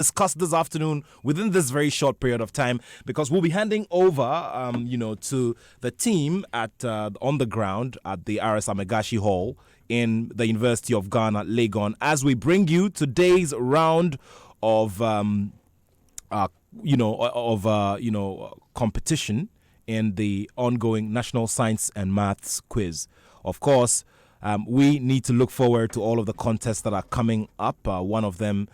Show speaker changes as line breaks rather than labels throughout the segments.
discuss this afternoon within this very short period of time, because we'll be handing over, to the team at on the ground at the RS Amegashi Hall in the University of Ghana, Legon, as we bring you today's round of competition in the ongoing National Science and Maths quiz. Of course, we need to look forward to all of the contests that are coming up. One of them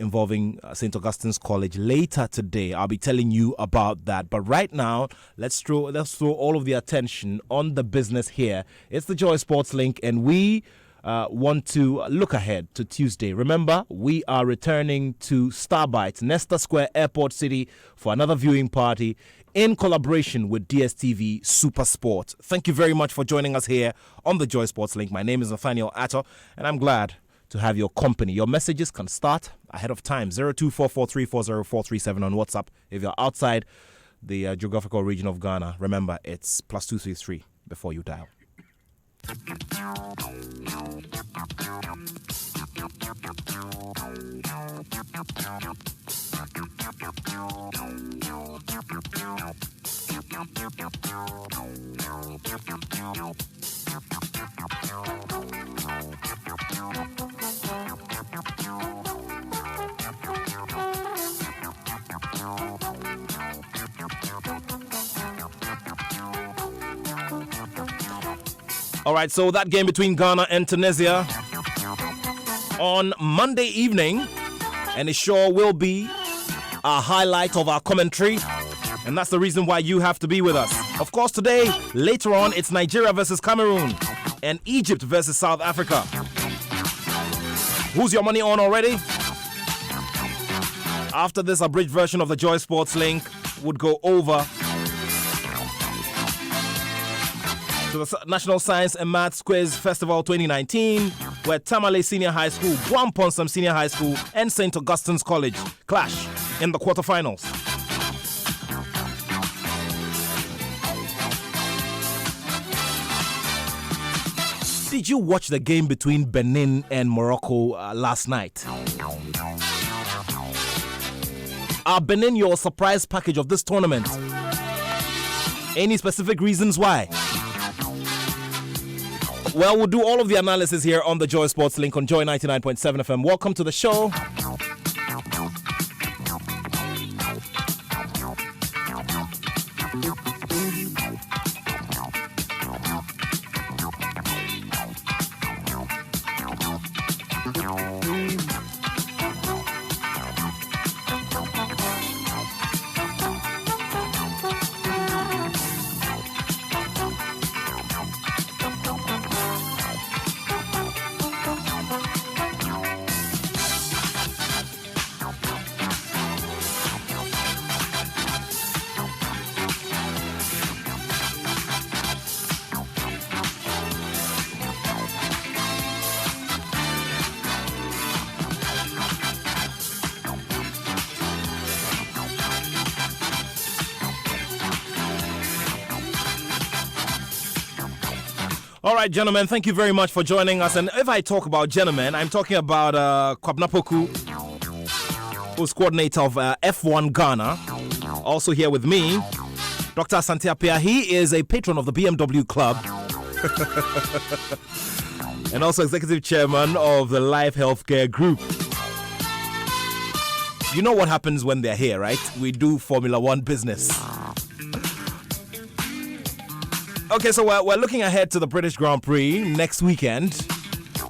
involving St. Augustine's College later today. I'll be telling you about that. But right now, let's throw all of the attention on the business here. It's the Joy Sports Link, and we want to look ahead to Tuesday. Remember, we are returning to Starbites, Nesta Square, Airport City, for another viewing party in collaboration with DSTV Super Sport. Thank you very much for joining us here on the Joy Sports Link. My name is Nathaniel Atto, and I'm glad to have your company. Your messages can start ahead of time. 0244340437 on WhatsApp. If you're outside the geographical region of Ghana, remember it's +233 before you dial. All right, so that game between Ghana and Tunisia on Monday evening, and it sure will be a highlight of our commentary, and that's the reason why you have to be with us. Of course, today, later on, it's Nigeria versus Cameroon and Egypt versus South Africa. Who's your money on already? After this abridged version of the Joy Sports Link would go over to the National Science and Maths Quiz Festival 2019, where Tamale Senior High School, Guamponsam Senior High School, and St. Augustine's College clash in the quarterfinals. Did you watch the game between Benin and Morocco last night? Are Benin your surprise package of this tournament? Any specific reasons why? Well, we'll do all of the analysis here on the Joy Sports Link on Joy 99.7 FM. Welcome to the show. All right, gentlemen, thank you very much for joining us. And if I talk about gentlemen, I'm talking about Kwabena Poku, who's coordinator of F1 Ghana. Also here with me, Dr. Asante Appiah. He is a patron of the BMW Club and also executive chairman of the Life Healthcare Group. You know what happens when they're here, right? We do Formula One business. Okay, so we're looking ahead to the British Grand Prix next weekend.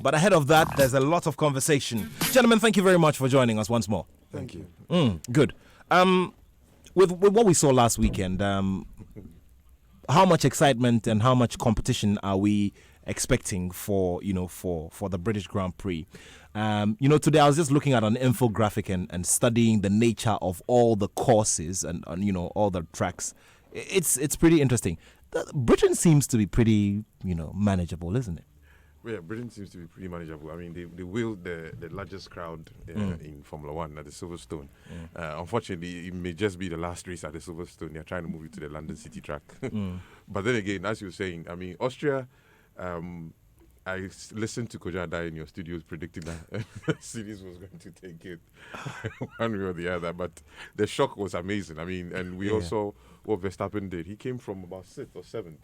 But ahead of that, there's a lot of conversation. Gentlemen, thank you very much for joining us once more.
Thank you.
Good. With what we saw last weekend, how much excitement and how much competition are we expecting for the British Grand Prix? Today I was just looking at an infographic and studying the nature of all the courses and all the tracks. It's pretty interesting. Britain seems to be pretty, manageable, isn't it?
Well, yeah, Britain seems to be pretty manageable. I mean, they wheeled the largest crowd in Formula One at the Silverstone. Unfortunately, it may just be the last race at the Silverstone. They're trying to move it to the London City track. But then again, as you were saying, I mean, Austria, listened to Kojada in your studios predicting that Mercedes was going to take it one way or the other. But the shock was amazing. I mean, and we all saw what Verstappen did. He came from about 6th or 7th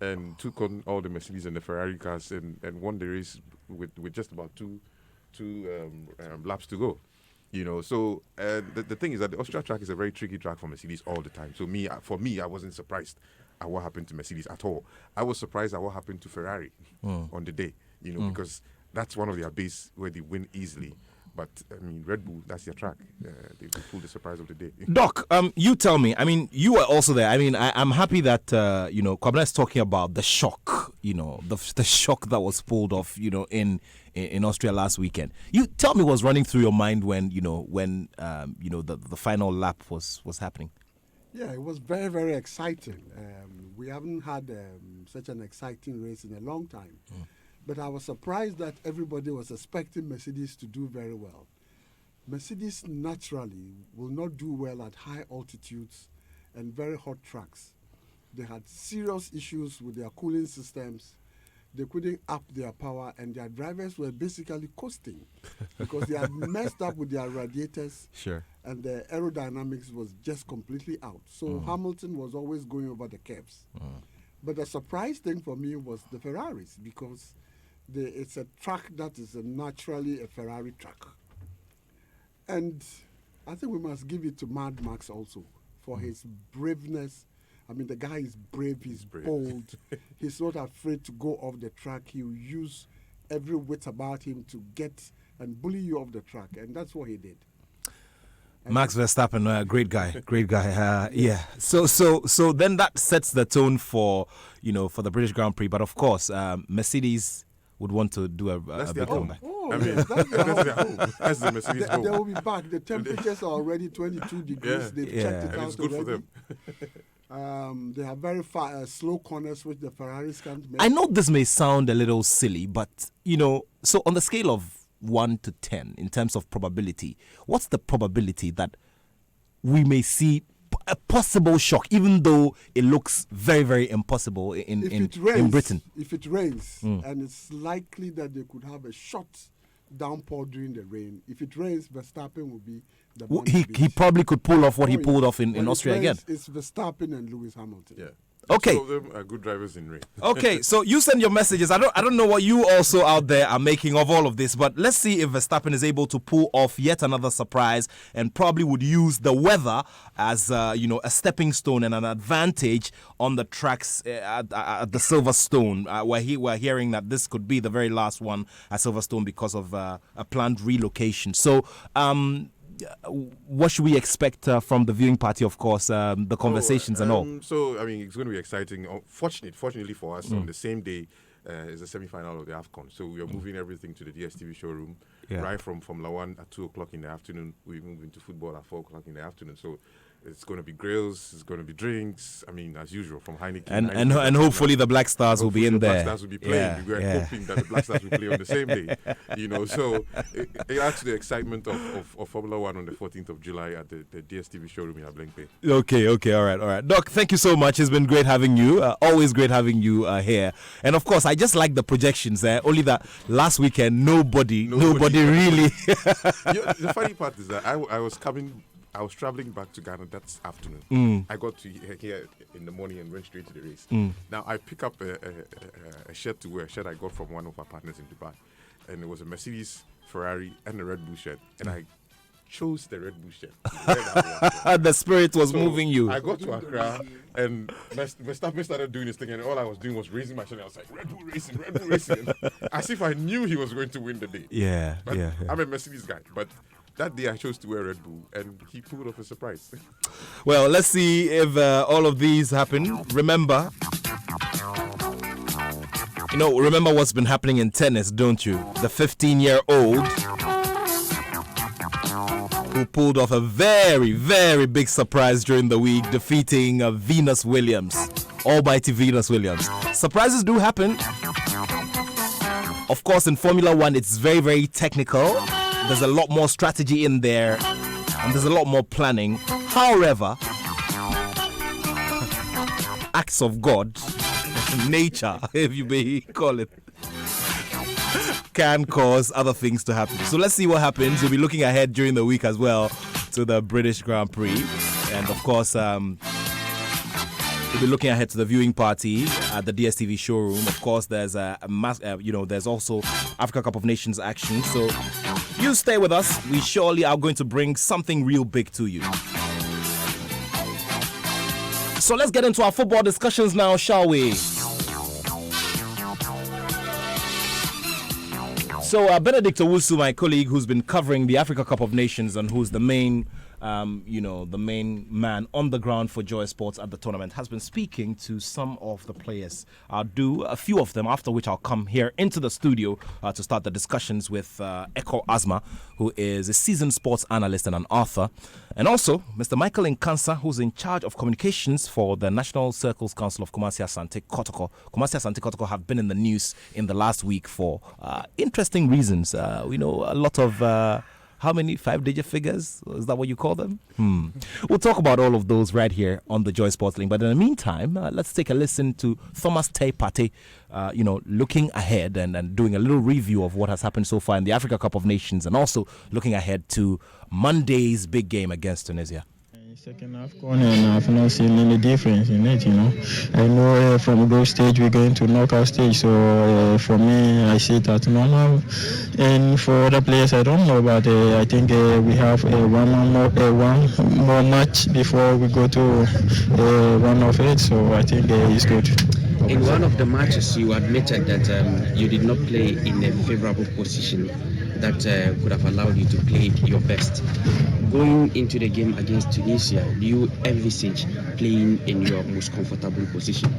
and took on all the Mercedes and the Ferrari cars and won the race with just about two laps to go. So the thing is that the Austria track is a very tricky track for Mercedes all the time. So for me, I wasn't surprised at what happened to Mercedes at all. I was surprised at what happened to Ferrari on the day, because that's one of their base where they win easily. But, I mean, Red Bull, that's their track. They pulled the surprise of the day.
Doc, you tell me. I mean, you were also there. I mean, I'm happy that, Kwabena is talking about the shock, the shock that was pulled off, in Austria last weekend. You tell me what's running through your mind when the final lap was happening.
Yeah, it was very, very exciting. We haven't had such an exciting race in a long time. But I was surprised that everybody was expecting Mercedes to do very well. Mercedes naturally will not do well at high altitudes and very hot tracks. They had serious issues with their cooling systems. They couldn't up their power, and their drivers were basically coasting because they had messed up with their radiators.
Sure.
And the aerodynamics was just completely out. So Hamilton was always going over the curves. But the surprise thing for me was the Ferraris, because it's a track that is naturally a Ferrari track. And I think we must give it to Mad Max also for his braveness. I mean, the guy is brave, he's bold. He's not afraid to go off the track. He will use every wit about him to get and bully you off the track. And that's what he did.
Max Verstappen, great guy. Yeah. So then that sets the tone for the British Grand Prix. But of course, Mercedes would want to do a big comeback.
I mean, that's the Mercedes home.
They will be back. The temperatures are already 22 degrees. They've checked it
and
out
it's good
already.
for them.
They have very slow corners, which the Ferraris can't make.
I know this may sound a little silly, but, so on the scale of 1 to 10, in terms of probability, what's the probability that we may see a possible shock, even though it looks very, very impossible in Britain?
If it rains, and it's likely that they could have a short downpour during the rain. If it rains, Verstappen will be the one.
He probably could pull off what he pulled off in Austria again.
It's Verstappen and Lewis Hamilton.
Yeah.
Okay.
Two of them are good drivers in rain.
Okay, so you send your messages. I don't know what you also out there are making of all of this, but let's see if Verstappen is able to pull off yet another surprise and probably would use the weather as a stepping stone and an advantage on the tracks at the Silverstone. We're hearing that this could be the very last one at Silverstone because of a planned relocation. So. What should we expect from the viewing party, of course, the conversations and all?
So, I mean, it's going to be exciting. Fortunately for us, on the same day is the semi-final of the AFCON. So we are moving everything to the DSTV showroom. Right from Formula 1 at 2 o'clock in the afternoon. We move into football at 4 o'clock in the afternoon. So it's going to be grills, it's going to be drinks. I mean, as usual, from Heineken.
And hopefully the Black Stars will be in there.
The Black Stars will be playing. We are hoping that the Black Stars will play on the same day. So it adds to the excitement of Formula 1 on the 14th of July at the DSTV showroom in Ablenkpe.
Okay, all right. Doc, thank you so much. It's been great having you. Always great having you here. And of course, I just like the projections there. Only that last weekend, nobody really.
The funny part is that I was traveling back to Ghana that afternoon. I got to here in the morning and went straight to the race. Now, I pick up a shirt to wear, a shirt I got from one of our partners in Dubai. And it was a Mercedes, Ferrari, and a Red Bull shirt. And I chose the Red Bull shirt.
The spirit was moving you.
I got to Accra, and Verstappen started doing his thing, and all I was doing was raising my shirt. I was like, Red Bull Racing. As if I knew he was going to win the day.
Yeah.
I'm a Mercedes guy, but that day I chose to wear Red Bull, and he pulled off a surprise.
Well, let's see if all of these happen. Remember what's been happening in tennis, don't you? The 15-year-old who pulled off a very, very big surprise during the week, defeating Venus Williams, almighty Venus Williams. Surprises do happen. Of course, in Formula 1, it's very, very technical. There's a lot more strategy in there, and there's a lot more planning. However, acts of God, nature, if you may call it, can cause other things to happen. So let's see what happens. We'll be looking ahead during the week as well to the British Grand Prix. And of course, we'll be looking ahead to the viewing party at the DSTV showroom. Of course, there's there's also Africa Cup of Nations action. So you stay with us. We surely are going to bring something real big to you. So let's get into our football discussions now, shall we? So Benedict Owusu, my colleague, who's been covering the Africa Cup of Nations and who's the main the main man on the ground for Joy Sports at the tournament, has been speaking to some of the players. I'll do a few of them, after which I'll come here into the studio to start the discussions with Eko Asma, who is a seasoned sports analyst and an author, and also Mr. Michael Nkansa, who's in charge of communications for the National Circles Council of Kumasi Asante Kotoko. Kumasi Asante Kotoko have been in the news in the last week for interesting reasons. We know a lot of... how many 5-digit figures? Is that what you call them? We'll talk about all of those right here on the Joy Sports Link. But in the meantime, let's take a listen to Thomas Tay Partey, looking ahead and doing a little review of what has happened so far in the Africa Cup of Nations, and also looking ahead to Monday's big game against Tunisia.
Second half gone and I've not seen any difference in it, I know from group stage we're going to knockout stage, so for me I see it as normal. And for other players I don't know, but I think we have one more match before we go to one of it, so I think it's good.
In one of the matches you admitted that you did not play in a favorable position that could have allowed you to play your best. Going into the game against Tunisia, do you envisage playing in your most comfortable position?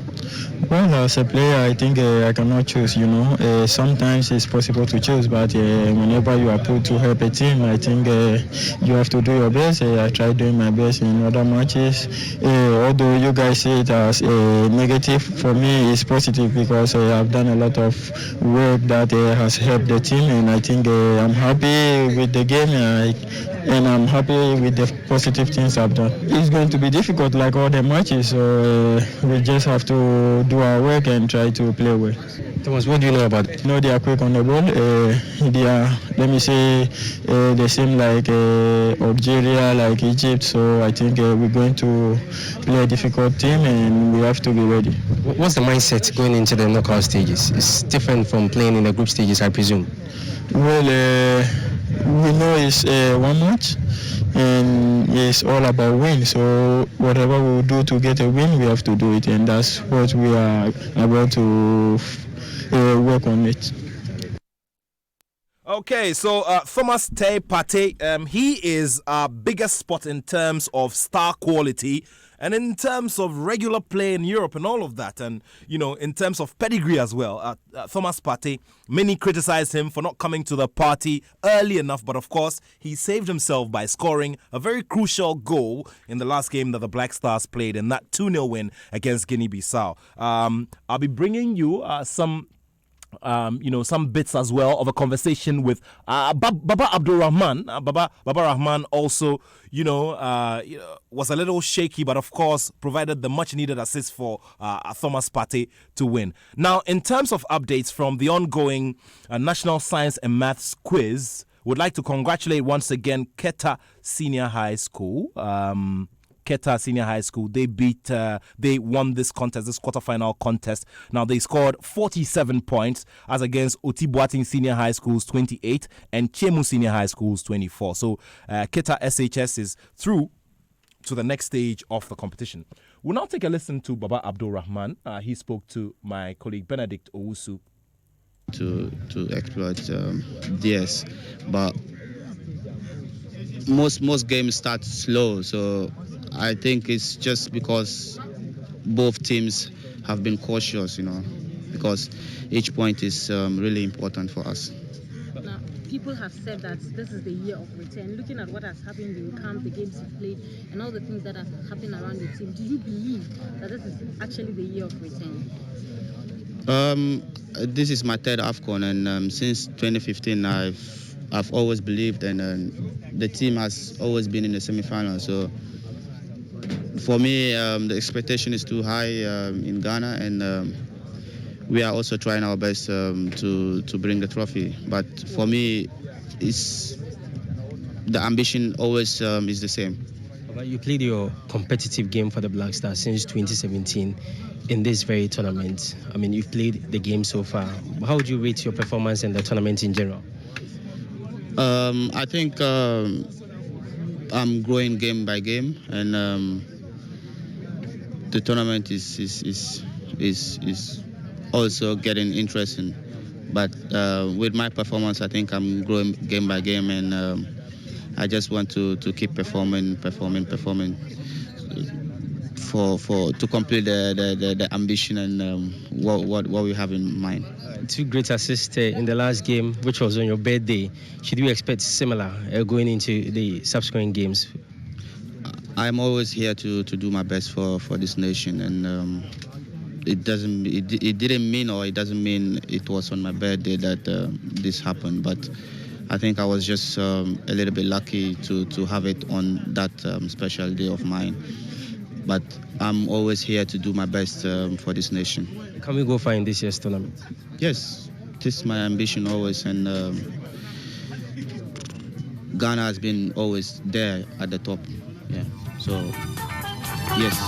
Well, as a player, I think I cannot choose, sometimes it's possible to choose, but whenever you are put to help a team, I think you have to do your best. I try doing my best in other matches. Although you guys see it as negative, for me it's positive because I've done a lot of work that has helped the team, and I think I'm happy with the game and I'm happy with the positive things I've done. It's going to be difficult like all the matches, so we just have to do our work and try to play well.
Thomas, what do you know about it?
They are quick on the ball. They are, they seem like Algeria, like Egypt, so I think we're going to play a difficult team and we have to be ready.
What's the mindset going into the knockout stages? It's different from playing in the group stages, I presume.
Well, we know it's one match and it's all about win, so whatever we do to get a win, we have to do it, and that's what we are about to work on it.
Okay, so Thomas Tay Partey, he is our biggest spot in terms of star quality and in terms of regular play in Europe and all of that, and in terms of pedigree as well. Thomas Partey, many criticize him for not coming to the party early enough, but of course he saved himself by scoring a very crucial goal in the last game that the Black Stars played in that 2-0 win against Guinea-Bissau. I'll be bringing you some bits as well of a conversation with Baba Abdulrahman. Baba Rahman also, was a little shaky, but of course provided the much needed assist for Thomas Partey to win. Now, in terms of updates from the ongoing National Science and Maths quiz, would like to congratulate once again Keta Senior High School. Keta Senior High School, they won this contest, this quarterfinal contest. Now, they scored 47 points as against Otibuating Senior High School's 28 and Chemu Senior High School's 24. So, Keta SHS is through to the next stage of the competition. We'll now take a listen to Baba Abdul Rahman. He spoke to my colleague Benedict Owusu.
To exploit DS, but most games start slow, so I think it's just because both teams have been cautious, because each point is really important for us.
Now, people have said that this is the year of return. Looking at what has happened in camp, the games you've played, and all the things that have happened around the team, do you believe that this is actually the year of return?
This is my third AFCON, and since 2015, I've always believed, and the team has always been in the semi-final. So for me, the expectation is too high in Ghana, and we are also trying our best to bring the trophy. But for me, the ambition always is the same.
You played your competitive game for the Black Stars since 2017 in this very tournament. I mean, you've played the game so far. How would you rate your performance in the tournament in general?
I think I'm growing game by game, and the tournament is also getting interesting. But with my performance, I think I'm growing game by game, and I just want to keep performing to complete the ambition and what we have in mind.
2 great assists in the last game, which was on your birthday. Should we expect similar going into the subsequent games?
I'm always here to do my best for this nation, and it doesn't mean it was on my birthday that this happened, but I think I was just a little bit lucky to have it on that special day of mine. But I'm always here to do my best for this nation.
Can we go far in this year's tournament?
Yes, this is my ambition always, and Ghana has been always there at the top. Yeah, so yes.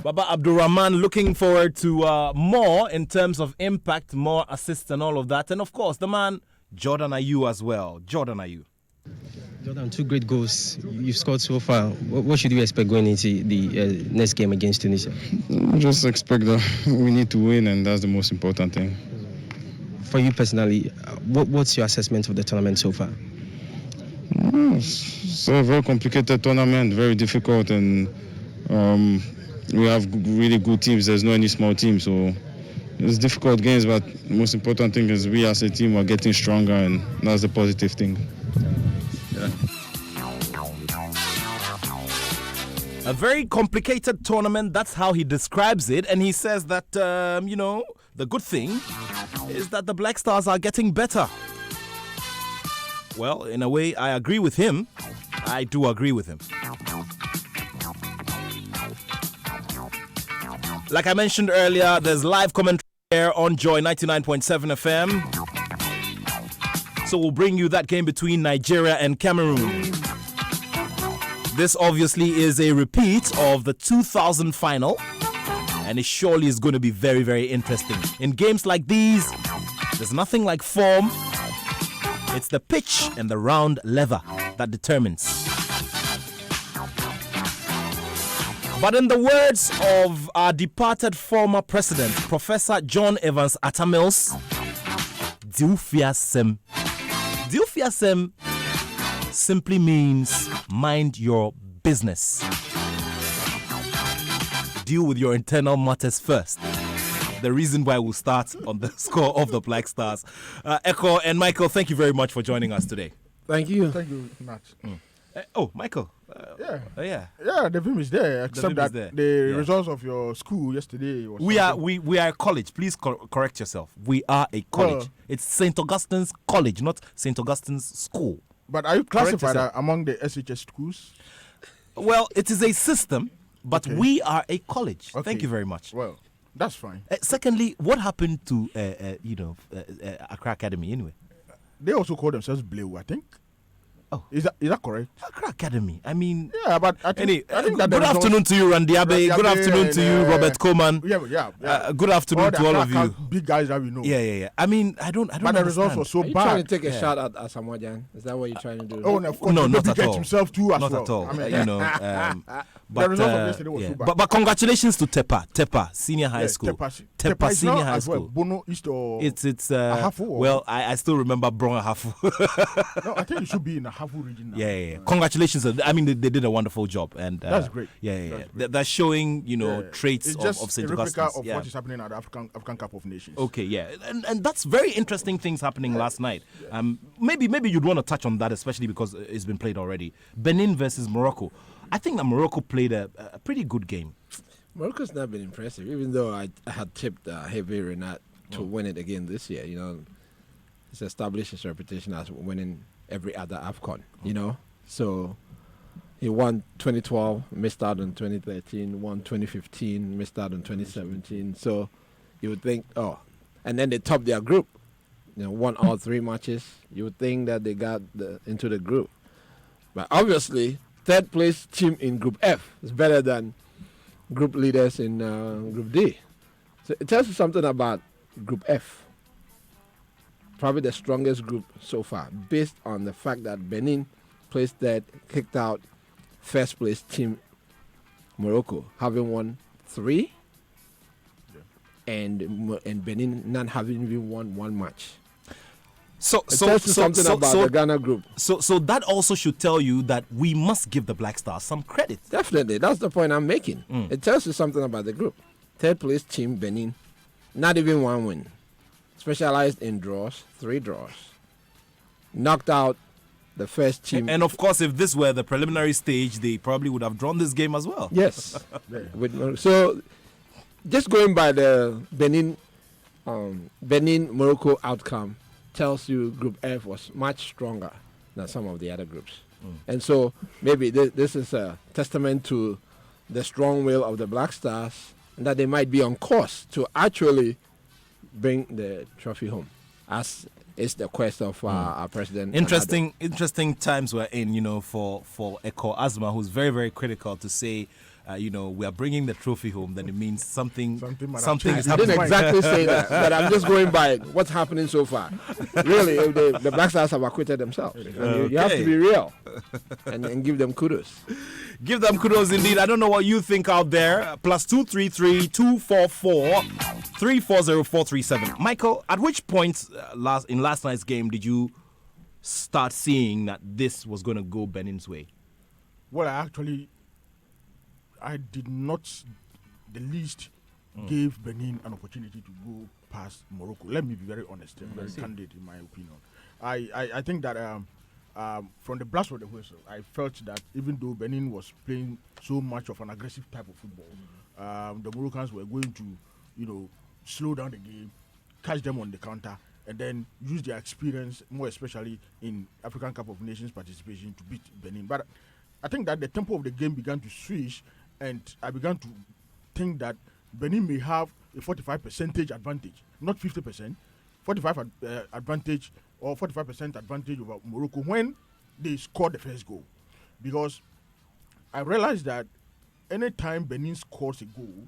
Baba Abdulrahman looking forward to more in terms of impact, more assists and all of that. And of course, the man, Jordan Ayew as well. Jordan Ayew.
Jordan, 2 great goals you've scored so far. What should you expect going into the next game against Tunisia?
Just expect that we need to win, and that's the most important thing.
For you personally, what's your assessment of the tournament so far?
It's a very complicated tournament, very difficult, and we have really good teams. There's no any small team, so it's difficult games, but the most important thing is we as a team are getting stronger, and that's the positive thing. Yeah.
A very complicated tournament, that's how he describes it, and he says that, the good thing is that the Black Stars are getting better. Well, in a way, I agree with him. I do agree with him. Like I mentioned earlier, there's live commentary here on Joy 99.7 FM. So we'll bring you that game between Nigeria and Cameroon. This obviously is a repeat of the 2000 final, and it surely is going to be very, very interesting. In games like these, there's nothing like form. It's the pitch and the round leather that determines. But in the words of our departed former president, Professor John Evans Atta Mills, Diufiasem simply means mind your business. Deal with your internal matters first. The reason why we'll start on the score of the Black Stars. Echo and Michael, thank you very much for joining us today.
Thank you.
Thank you, Matt.
Michael.
Yeah, the film is there, except that the results of your school yesterday was
we are a college. Please correct yourself. We are a college. It's St. Augustine's College, not St. Augustine's School.
But are you classified among the SHS schools?
Well, it is a system, but we are a college. Okay. Thank you very much.
Well, that's fine.
Secondly, what happened to Accra Academy anyway?
They also call themselves Blue, I think.
Oh,
is that correct?
Accra Academy. I mean,
yeah, but I think that
good afternoon to you, Randy Abe. Good afternoon to you, Robert Coleman.
Yeah.
Good afternoon to all of you.
Big guys that we know.
Yeah. I mean, I don't.
But the results were so bad.
Are you trying to take a shot at Asamoah Gyan? Is that what you're trying to do?
Oh, of course.
No, not at all.
Himself too, as
not
well.
at all.
I mean,
but
the results of yesterday were so bad.
But congratulations to Tepa Senior High School.
Tepa
Senior High School.
Bono East or
it's
Ahafu.
Well, I still remember Bron Ahafu.
No, I think it should be in the Ahafu region now.
Yeah. Congratulations. I mean, they did a wonderful job, and
that's great.
Yeah. That's showing traits of St. Augustine's.
Of what is happening at the African Cup of Nations.
Okay, yeah, and that's very interesting things happening last night. Maybe you'd want to touch on that, especially because it's been played already. Benin versus Morocco. I think that Morocco played a pretty good game.
Morocco's not been impressive, even though I had tipped Hervé Renat to win it again this year. It's established its reputation as winning every other AFCON. So, He won 2012, missed out in 2013, won 2015, missed out in 2017. So you would think, and then they topped their group. Won all 3 matches. You would think that they got into the group. But obviously, third place team in Group F is better than group leaders in Group D. So it tells you something about Group F. Probably the strongest group so far, based on the fact that Benin placed third, kicked out first place team Morocco, having won 3, and Benin not having even won 1 match.
So
something about the Ghana group.
So that also should tell you that we must give the Black Stars some credit.
Definitely, that's the point I'm making. It tells you something about the group. Third place team Benin, not even 1 win. Specialized in draws, 3 draws. Knocked out the first team.
And of course, if this were the preliminary stage, they probably would have drawn this game as well.
Yes. So, just going by the Benin-Morocco outcome tells you Group F was much stronger than some of the other groups. And so, maybe this is a testament to the strong will of the Black Stars, and that they might be on course to actually bring the trophy home, as is the quest of our president.
Interesting times we're in, for Eko Asma, who's very, very critical, to say, we are bringing the trophy home, then it means something is happening.
I didn't exactly say that, but I'm just going by what's happening so far. Really, if the Black Stars have acquitted themselves. You have to be real and give them kudos.
Give them kudos indeed. I don't know what you think out there. +233 244 340437. Michael, at which point in last night's game did you start seeing that this was going to go Benin's way?
Well, I did not the least give Benin an opportunity to go past Morocco. Let me be very honest and very candid in my opinion. I think that from the blast of the whistle, I felt that even though Benin was playing so much of an aggressive type of football, the Moroccans were going to, slow down the game, catch them on the counter, and then use their experience, more especially in African Cup of Nations participation, to beat Benin. But I think that the tempo of the game began to switch, and I began to think that Benin may have a 45% advantage, not 50%, 45% advantage or 45% advantage over Morocco when they scored the first goal. Because I realized that anytime Benin scores a goal,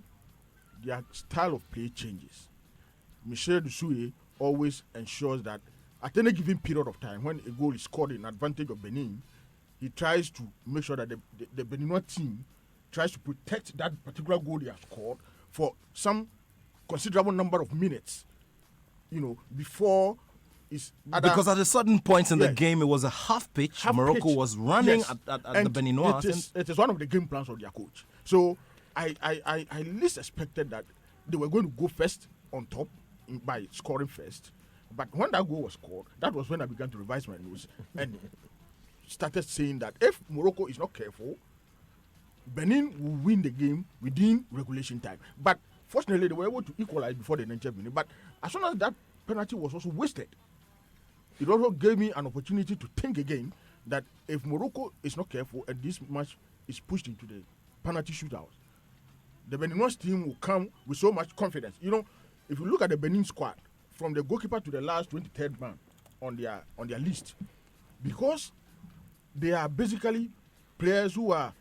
their style of play changes. Michel Dusouye always ensures that at any given period of time, when a goal is scored in advantage of Benin, he tries to make sure that the Beninois team tries to protect that particular goal they have scored for some considerable number of minutes, before it's...
Because at a certain point in the game, it was a half pitch. Morocco was running at the Beninois.
It is one of the game plans of their coach. So I least expected that they were going to go first on top by scoring first. But when that goal was scored, that was when I began to revise my news and started saying that if Morocco is not careful, Benin will win the game within regulation time. But fortunately, they were able to equalize before the 90th minute. But as soon as that penalty was also wasted, it also gave me an opportunity to think again that if Morocco is not careful and this match is pushed into the penalty shootout, the Beninois team will come with so much confidence. If you look at the Benin squad, from the goalkeeper to the last 23rd man on their list, because they are basically players who are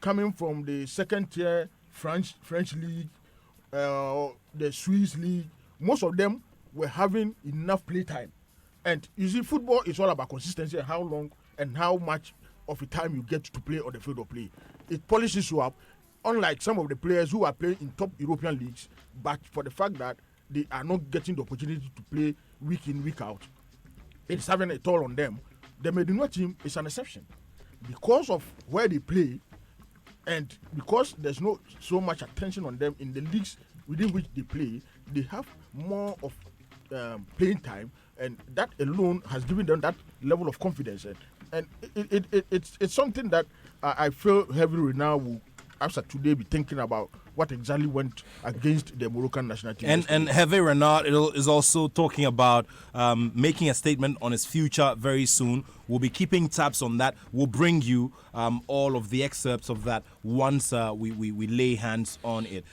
coming from the second tier French league, the Swiss league. Most of them were having enough play time. And you see, football is all about consistency and how long and how much of the time you get to play on the field of play. It polishes you up, unlike some of the players who are playing in top European leagues, but for the fact that they are not getting the opportunity to play week in, week out, it's having a toll on them. The Medina team is an exception. Because of where they play, and because there's not so much attention on them in the leagues within which they play, they have more of playing time, and that alone has given them that level of confidence. And it's something that I feel heavily now will, after today, be thinking about what exactly went against the Moroccan national team.
And
yesterday.
Hervé Renard is also talking about making a statement on his future very soon. We'll be keeping tabs on that. We'll bring you all of the excerpts of that once we lay hands on it.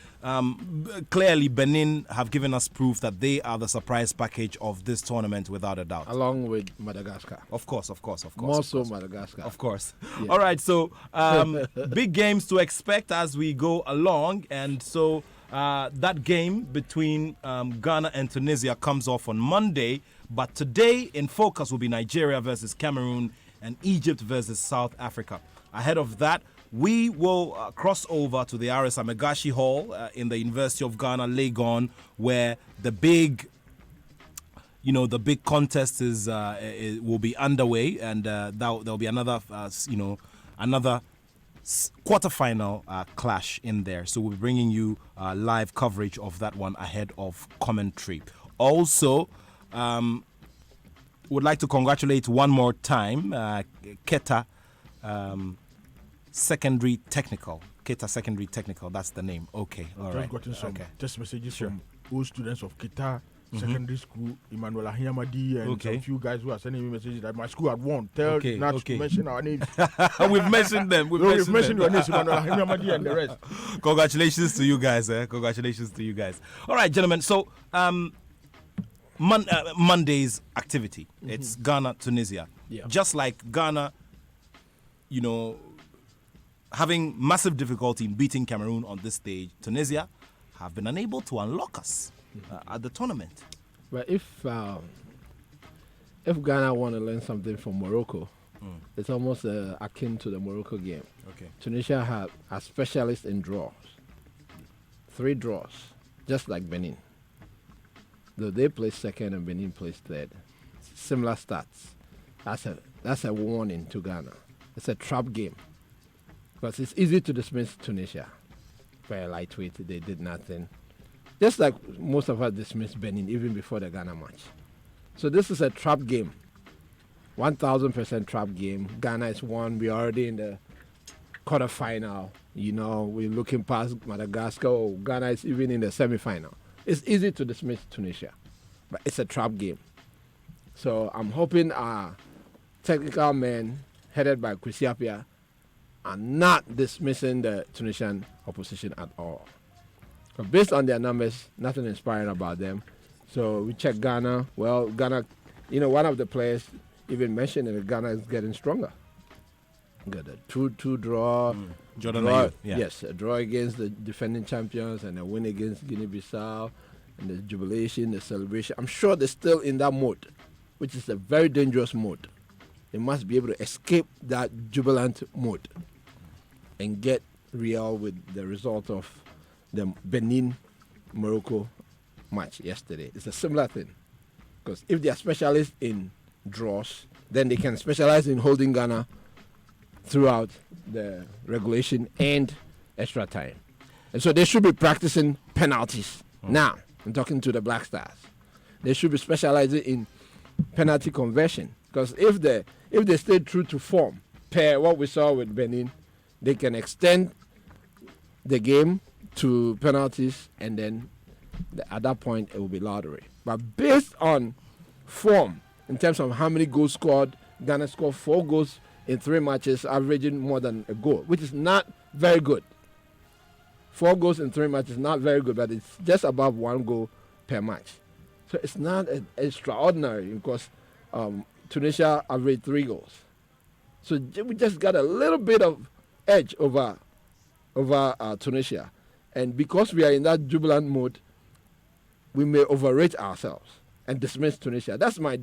Clearly, Benin have given us proof that they are the surprise package of this tournament without a doubt.
Along with Madagascar.
Of course.
More so Madagascar.
Of course.
Yeah.
All right, so big games to expect as we go along. And so that game between Ghana and Tunisia comes off on Monday. But today in focus will be Nigeria versus Cameroon and Egypt versus South Africa. Ahead of that, we will cross over to the RS Amegashi Hall in the University of Ghana, Legon, where the big contest will be underway, and there'll be another quarterfinal clash in there. So we'll be bringing you live coverage of that one ahead of commentary. Also, would like to congratulate one more time Keta Secondary Technical. Keta Secondary Technical, that's the name. Okay, all right.
I've gotten some text messages
Sure.
from old students of Keta Secondary School, Emmanuel Ahiamadi, and some few guys who are sending me messages that my school had won. Tell Nat to mention our names.
We've mentioned them. We've
mentioned your names, Emmanuel Ahiamadi and the rest.
Congratulations to you guys. Congratulations to you guys. All right, gentlemen. So, Monday's activity. It's Ghana, Tunisia.
Yeah.
Just like Ghana, having massive difficulty in beating Cameroon on this stage, Tunisia have been unable to unlock us at the tournament.
But if Ghana want to learn something from Morocco, it's almost akin to the Morocco game.
Okay.
Tunisia are specialists in draws. 3 draws, just like Benin. Though they placed second and Benin placed third. Similar stats. That's a warning to Ghana. It's a trap game. Because it's easy to dismiss Tunisia. Very lightweight, they did nothing. Just like most of us dismissed Benin even before the Ghana match. So this is a trap game. 1,000% trap game. Ghana is won. We're already in the quarterfinal. We're looking past Madagascar. Ghana is even in the semi-final. It's easy to dismiss Tunisia, but it's a trap game. So I'm hoping our technical men, headed by Kwesi Appiah, are not dismissing the Tunisian opposition at all. But based on their numbers, nothing inspiring about them. So we check Ghana. Well, Ghana, one of the players even mentioned that Ghana is getting stronger. Got a 2-2 draw.
Jordan Ayew,
Yes, a draw against the defending champions and a win against Guinea-Bissau, and the jubilation, the celebration. I'm sure they're still in that mode, which is a very dangerous mode. They must be able to escape that jubilant mode and get real with the result of the Benin-Morocco match yesterday. It's a similar thing. Because if they are specialists in draws, then they can specialize in holding Ghana throughout the regulation and extra time. And so they should be practicing penalties. Now, I'm talking to the Black Stars. They should be specializing in penalty conversion. Because if they stay true to form, per what we saw with Benin, they can extend the game to penalties, and then at that point it will be lottery. But based on form, in terms of how many goals scored, Ghana scored 4 goals in 3 matches, averaging more than a goal, which is not very good. 4 goals in 3 matches, not very good, but it's just above 1 goal per match. So it's not extraordinary because Tunisia averaged 3 goals. So we just got a little bit of edge over Tunisia. And because we are in that jubilant mode, we may overrate ourselves and dismiss Tunisia. That's my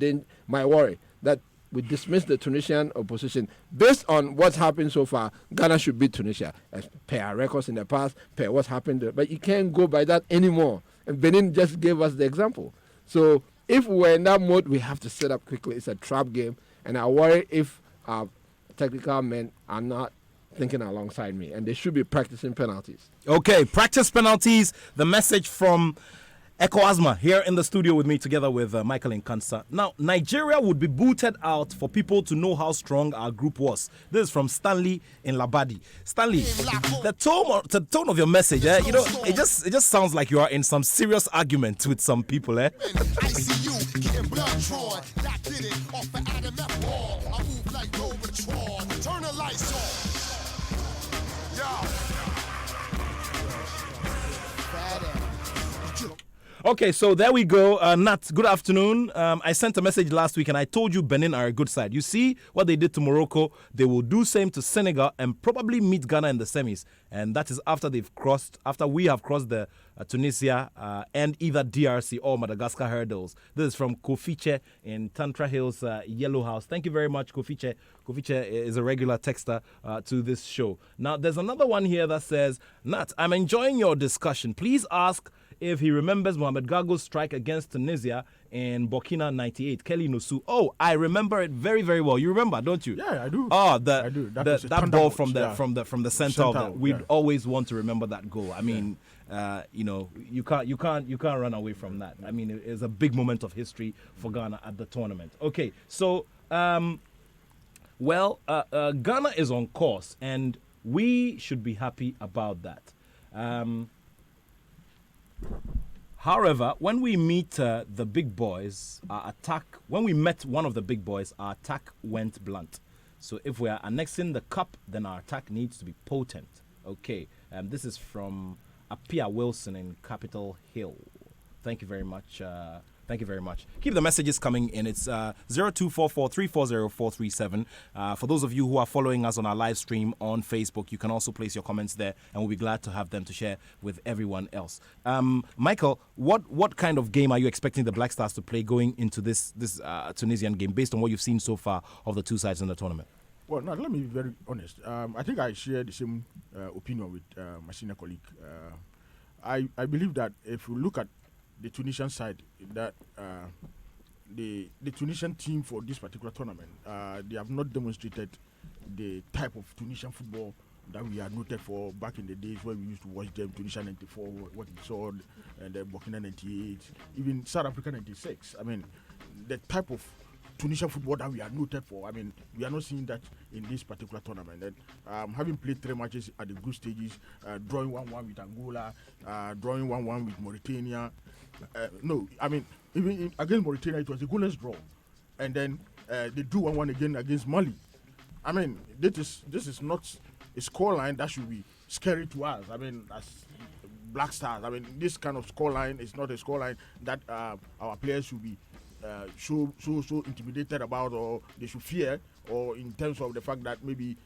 worry, that we dismiss the Tunisian opposition. Based on what's happened so far, Ghana should beat Tunisia, as per our records in the past, per what's happened there. But you can't go by that anymore. And Benin just gave us the example. So if we're in that mode, we have to set up quickly. It's a trap game. And I worry if our technical men are not thinking alongside me. And they should be practicing penalties.
Okay, practice penalties. The message from Echo Asma here in the studio with me together with Michael Nkansa. Now, Nigeria would be booted out for people to know how strong our group was. This is from Stanley in Labadi. Stanley, the tone of your message, it just sounds like you are in some serious argument with some people, eh?
ICU, getting blood drawn. That did it off the Adam F. wall. I move like Robotron. Turn the lights on.
Okay, so there we go. Nat, good afternoon. I sent a message last week and I told you Benin are a good side. You see what they did to Morocco. They will do same to Senegal and probably meet Ghana in the semis. And that is after we have crossed the Tunisia and either DRC or Madagascar hurdles. This is from Kofiche in Tantra Hills Yellow House. Thank you very much, Kofiche. Kofiche is a regular texter to this show. Now, there's another one here that says, Nat, I'm enjoying your discussion. Please ask if he remembers Mohamed Gago's strike against Tunisia in Burkina 98, Kelly Nosu. Oh, I remember it very, very well. You remember, don't you?
Yeah, I do.
Oh,
I do.
That ball from the center of that. We'd
yeah.
always want to remember that goal. I mean, you can't run away from that. I mean, it's a big moment of history for Ghana at the tournament. Okay, so Ghana is on course, and we should be happy about that. However, when we meet the big boys, when we met one of the big boys, our attack went blunt. So if we are annexing the cup, then our attack needs to be potent. Okay, this is from Apia Wilson in Capitol Hill. Thank you very much. Thank you very much. Keep the messages coming in. It's 0244-340-437. For those of you who are following us on our live stream on Facebook, you can also place your comments there, and we'll be glad to have them to share with everyone else. Michael, what kind of game are you expecting the Black Stars to play going into this Tunisian game, based on what you've seen so far of the two sides in the tournament?
Well, now let me be very honest. I think I share the same opinion with my senior colleague. I believe that if you look at the Tunisian side, that the Tunisian team for this particular tournament, they have not demonstrated the type of Tunisian football that we are noted for back in the days when we used to watch them, Tunisia 94, what we saw, and Burkina 98, even South Africa 96. I mean, the type of Tunisian football that we are noted for, I mean, we are not seeing that in this particular tournament. And having played 3 matches at the group stages, drawing 1-1 with Angola, drawing 1-1 with Mauritania. Even against Mauritania, it was a goalless draw. And then they drew 1-1 again against Mali. I mean, this is not a scoreline that should be scary to us. I mean, as Black Stars, I mean, this kind of scoreline is not a scoreline that our players should be so intimidated about, or they should fear, or in terms of the fact that maybe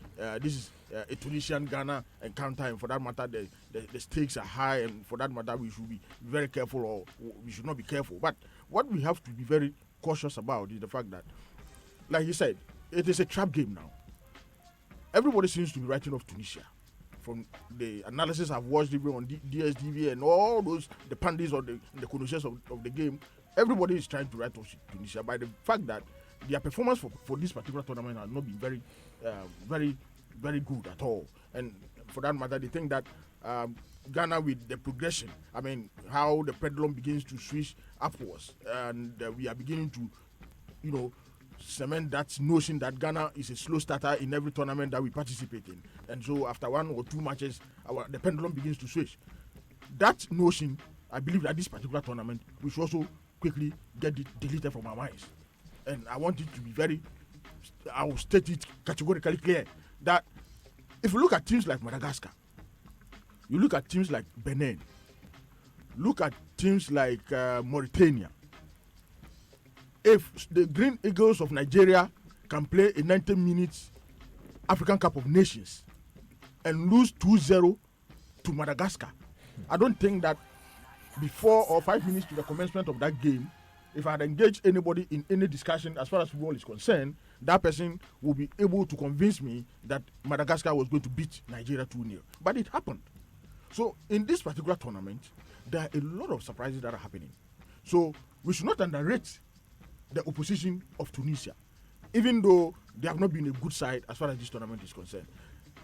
this is a Tunisian Ghana encounter, and for that matter the stakes are high, and for that matter we should be very careful, or we should not be careful. But what we have to be very cautious about is the fact that, like you said, it is a trap game now. Everybody seems to be writing off Tunisia. From the analysis I've watched even on DSTV and all those, the pundits or the connoisseurs of the game, everybody is trying to write off Tunisia by the fact that their performance for this particular tournament has not been very, very, very good at all. And for that matter, they think that Ghana, with the progression, I mean, how the pendulum begins to switch upwards, and we are beginning to, cement that notion that Ghana is a slow starter in every tournament that we participate in. And so after 1 or 2 matches, the pendulum begins to switch. That notion, I believe that this particular tournament, we should also quickly get it deleted from our minds. And I want it to be I will state it categorically clear that if you look at teams like Madagascar, you look at teams like Benin, look at teams like Mauritania, if the Green Eagles of Nigeria can play a 90 minutes African Cup of Nations and lose 2-0 to Madagascar, I don't think that before or 5 minutes to the commencement of that game, if I had engaged anybody in any discussion as far as football is concerned, that person will be able to convince me that Madagascar was going to beat Nigeria 2-0. But it happened. So in this particular tournament, there are a lot of surprises that are happening. So we should not underrate the opposition of Tunisia, even though they have not been a good side as far as this tournament is concerned.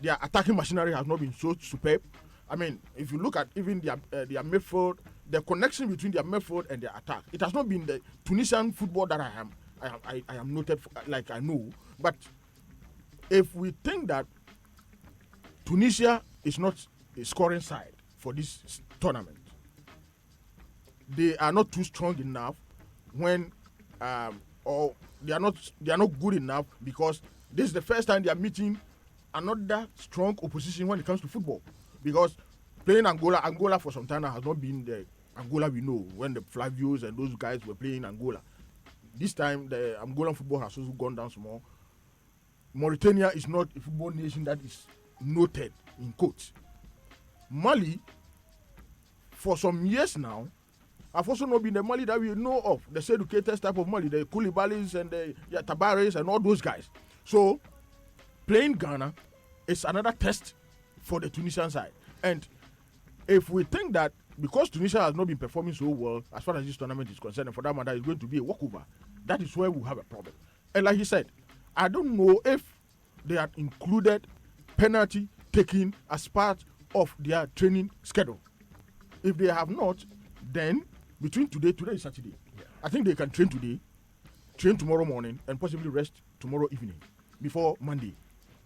Their attacking machinery has not been so superb. I mean, if you look at even their midfield, the connection between their midfield and their attack, it has not been the Tunisian football that I am noted for, like I know. But if we think that Tunisia is not a scoring side for this tournament, they are not too strong enough when or they are not good enough, because this is the first time they are meeting another strong opposition when it comes to football. Because playing Angola for some time now has not been the Angola we know when the Flavios and those guys were playing Angola. This time the Angolan football has also gone down small. Mauritania is not a football nation that is noted in quotes. Mali, for some years now, have also not been the Mali that we know of, the educated type of Mali, the Koulibalis and the Tabares and all those guys. So, playing Ghana is another test for the Tunisian side. And if we think that because Tunisia has not been performing so well as far as this tournament is concerned, and for that matter, it's going to be a walkover, that is where we have a problem. And like he said, I don't know if they had included penalty taking as part of their training schedule. If they have not, then between today is Saturday. Yeah. I think they can train today, train tomorrow morning, and possibly rest tomorrow evening. Before Monday,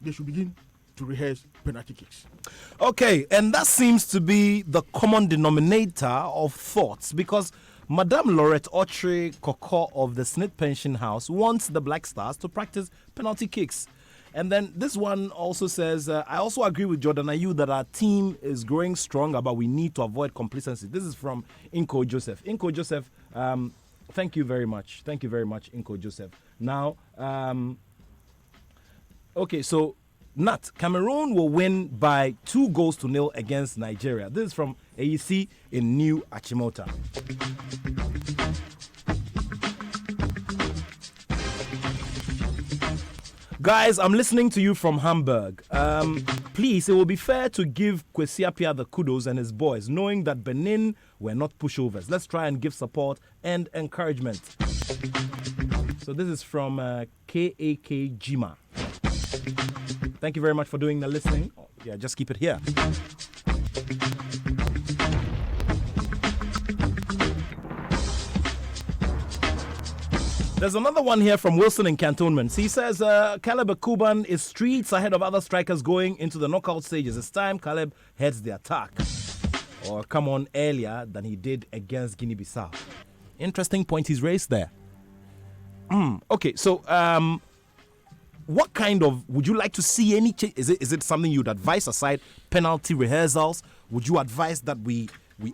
they should begin to rehearse penalty kicks.
Okay, and that seems to be the common denominator of thoughts, because Madame Laurette Autry Koko of the Smith Pension House wants the Black Stars to practice penalty kicks. And then this one also says, I also agree with Jordan Ayew that our team is growing stronger, but we need to avoid complacency. This is from Inko Joseph. Inko Joseph, thank you very much. Thank you very much, Inko Joseph. Now, okay, so Nat, Cameroon will win by 2-0 against Nigeria. This is from AEC in New Achimota. Guys, I'm listening to you from Hamburg. Please, it will be fair to give Kwesi Appiah the kudos and his boys, knowing that Benin were not pushovers. Let's try and give support and encouragement. So this is from KAK Jima. Thank you very much for doing the listening. Oh, yeah, just keep it here. There's another one here from Wilson in Cantonments. He says, Caleb Akuban is streets ahead of other strikers going into the knockout stages. It's time Caleb heads the attack, or come on earlier than he did against Guinea-Bissau. Interesting point he's raised there. Okay, so what kind of, would you like to see any change? Is it something you'd advise aside penalty rehearsals? Would you advise that we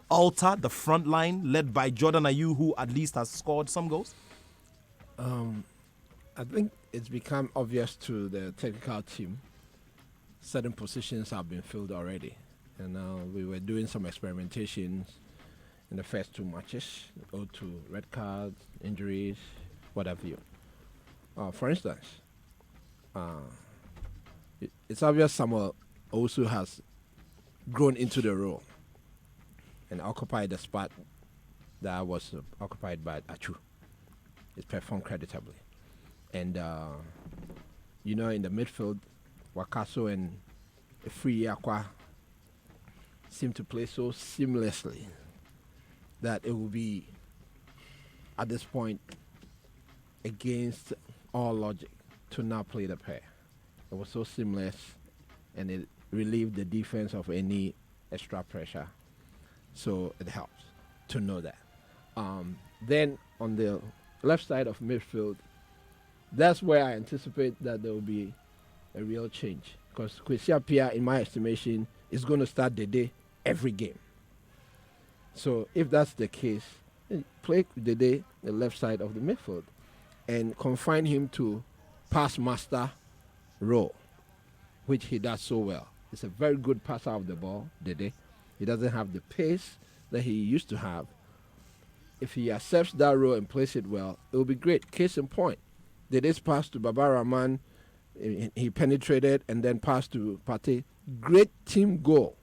alter the front line led by Jordan Ayew, who at least has scored some goals?
I think it's become obvious to the technical team. Certain positions have been filled already. And we were doing some experimentations in the first 2 matches, owed to red cards, injuries, what have you. For instance, it's obvious Samuel also has grown into the role and occupied the spot that was occupied by Achu. He's performed creditably. And, in the midfield, Wakaso and Free Aqua seem to play so seamlessly that it will be, at this point, against all logic to not play the pair. It was so seamless, and it relieved the defense of any extra pressure. So it helps to know that. Then on the left side of midfield, that's where I anticipate that there will be a real change, because Kwesi Appiah, in my estimation, is going to start the day every game. So if that's the case, play the day the left side of the midfield and confine him to pass master role, which he does so well. He's a very good passer of the ball, Dede. He doesn't have the pace that he used to have. If he accepts that role and plays it well, it will be great. Case in point, Dede's pass to Baba Rahman, he penetrated and then passed to Partey. Great team goal.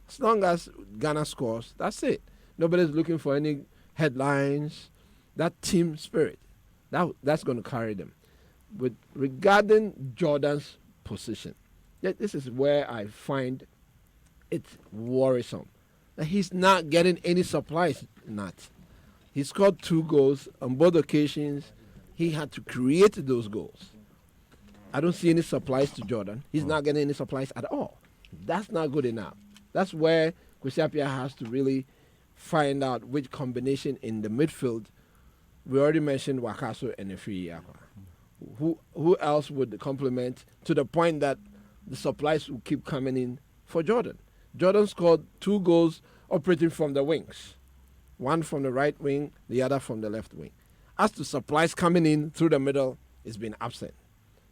As long as Ghana scores, that's it. Nobody's looking for any headlines. That team spirit, that's going to carry them. But regarding Jordan's position, this is where I find it's worrisome. That he's not getting any supplies, not. He scored 2 goals on both occasions. He had to create those goals. I don't see any supplies to Jordan. He's not getting any supplies at all. That's not good enough. That's where Kwesi Appiah has to really find out which combination in the midfield. We already mentioned Wakaso and Efiri Yakwa. Who else would complement to the point that the supplies will keep coming in for Jordan? Jordan scored 2 goals operating from the wings. One from the right wing, the other from the left wing. As to supplies coming in through the middle, it's been absent.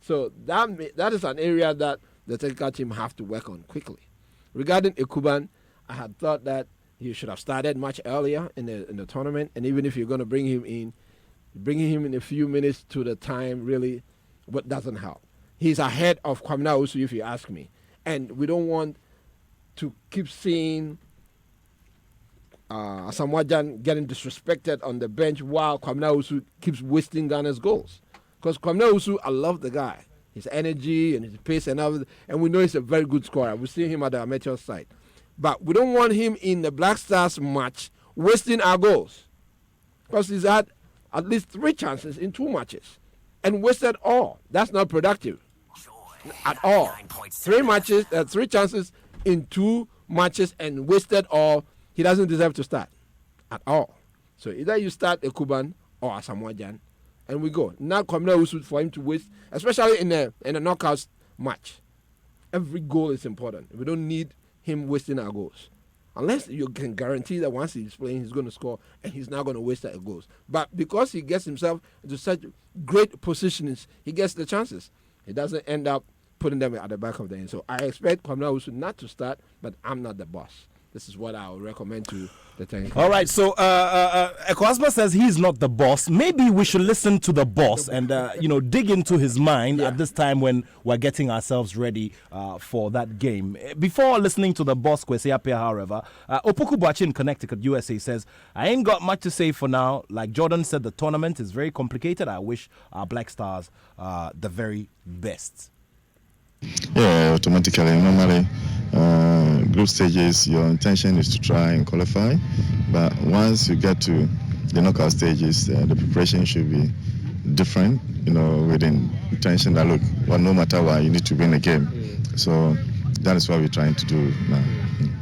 So that is an area that the technical team have to work on quickly. Regarding Ekuban, I had thought that he should have started much earlier in the tournament, and even if you're going to bring him in, bringing him in a few minutes to the time really what doesn't help. He's ahead of Kwamina Owusu, if you ask me. And we don't want to keep seeing Asamoah Gyan getting disrespected on the bench while Kwamina Owusu keeps wasting Ghana's goals. Because Kwamina Owusu, I love the guy. His energy and his pace and everything. And we know he's a very good scorer. We see him at the amateur side. But we don't want him in the Black Stars match wasting our goals. Because he's had at least 3 chances in 2 matches. And wasted all. That's not productive. At all. 3 matches, 3 chances in 2 matches and wasted all. He doesn't deserve to start at all. So either you start Ekuban or Asamoah Gyan, and we go. Now Kwamina Owusu for him to waste, especially in a knockout match. Every goal is important. We don't need him wasting our goals. Unless you can guarantee that once he's playing, he's going to score and he's not going to waste our goals. But because he gets himself into such great positions, he gets the chances. He doesn't end up putting them at the back of the end. So I expect Kwamina Owusu not to start, but I'm not the boss. This is what I would recommend to the technical.
All right, so Ekwasba says he's not the boss. Maybe we should listen to the boss and dig into his mind at this time when we're getting ourselves ready for that game. Before listening to the boss, Kwesi Appiah, however, Opoku Boachi in Connecticut, USA says, I ain't got much to say for now. Like Jordan said, the tournament is very complicated. I wish our Black Stars the very best.
Yeah, automatically. Normally, group stages, your intention is to try and qualify. But once you get to the knockout stages, the preparation should be different, with the intention that, look, no matter what, you need to win a game. So that is what we're trying to do now.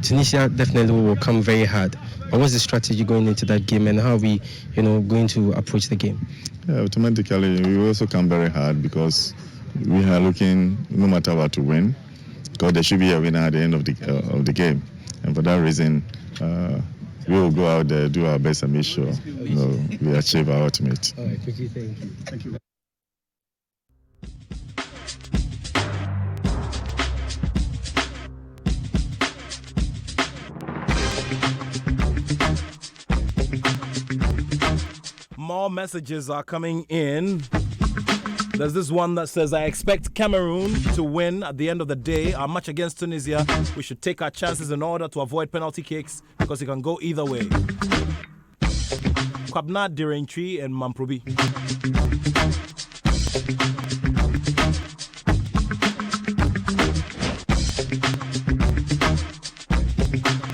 Tunisia definitely will come very hard. But what's the strategy going into that game and how are we, going to approach the game?
Yeah, automatically, we also come very hard because we are looking, no matter what, to win, because there should be a winner at the end of the game, and for that reason, we will go out there, do our best, and make sure we achieve our ultimate.
All right, quickly, thank you. Thank you.
More messages are coming in. There's this one that says, I expect Cameroon to win at the end of the day. Our match against Tunisia, we should take our chances in order to avoid penalty kicks because it can go either way. Kwabna Direntry and Mamprobi.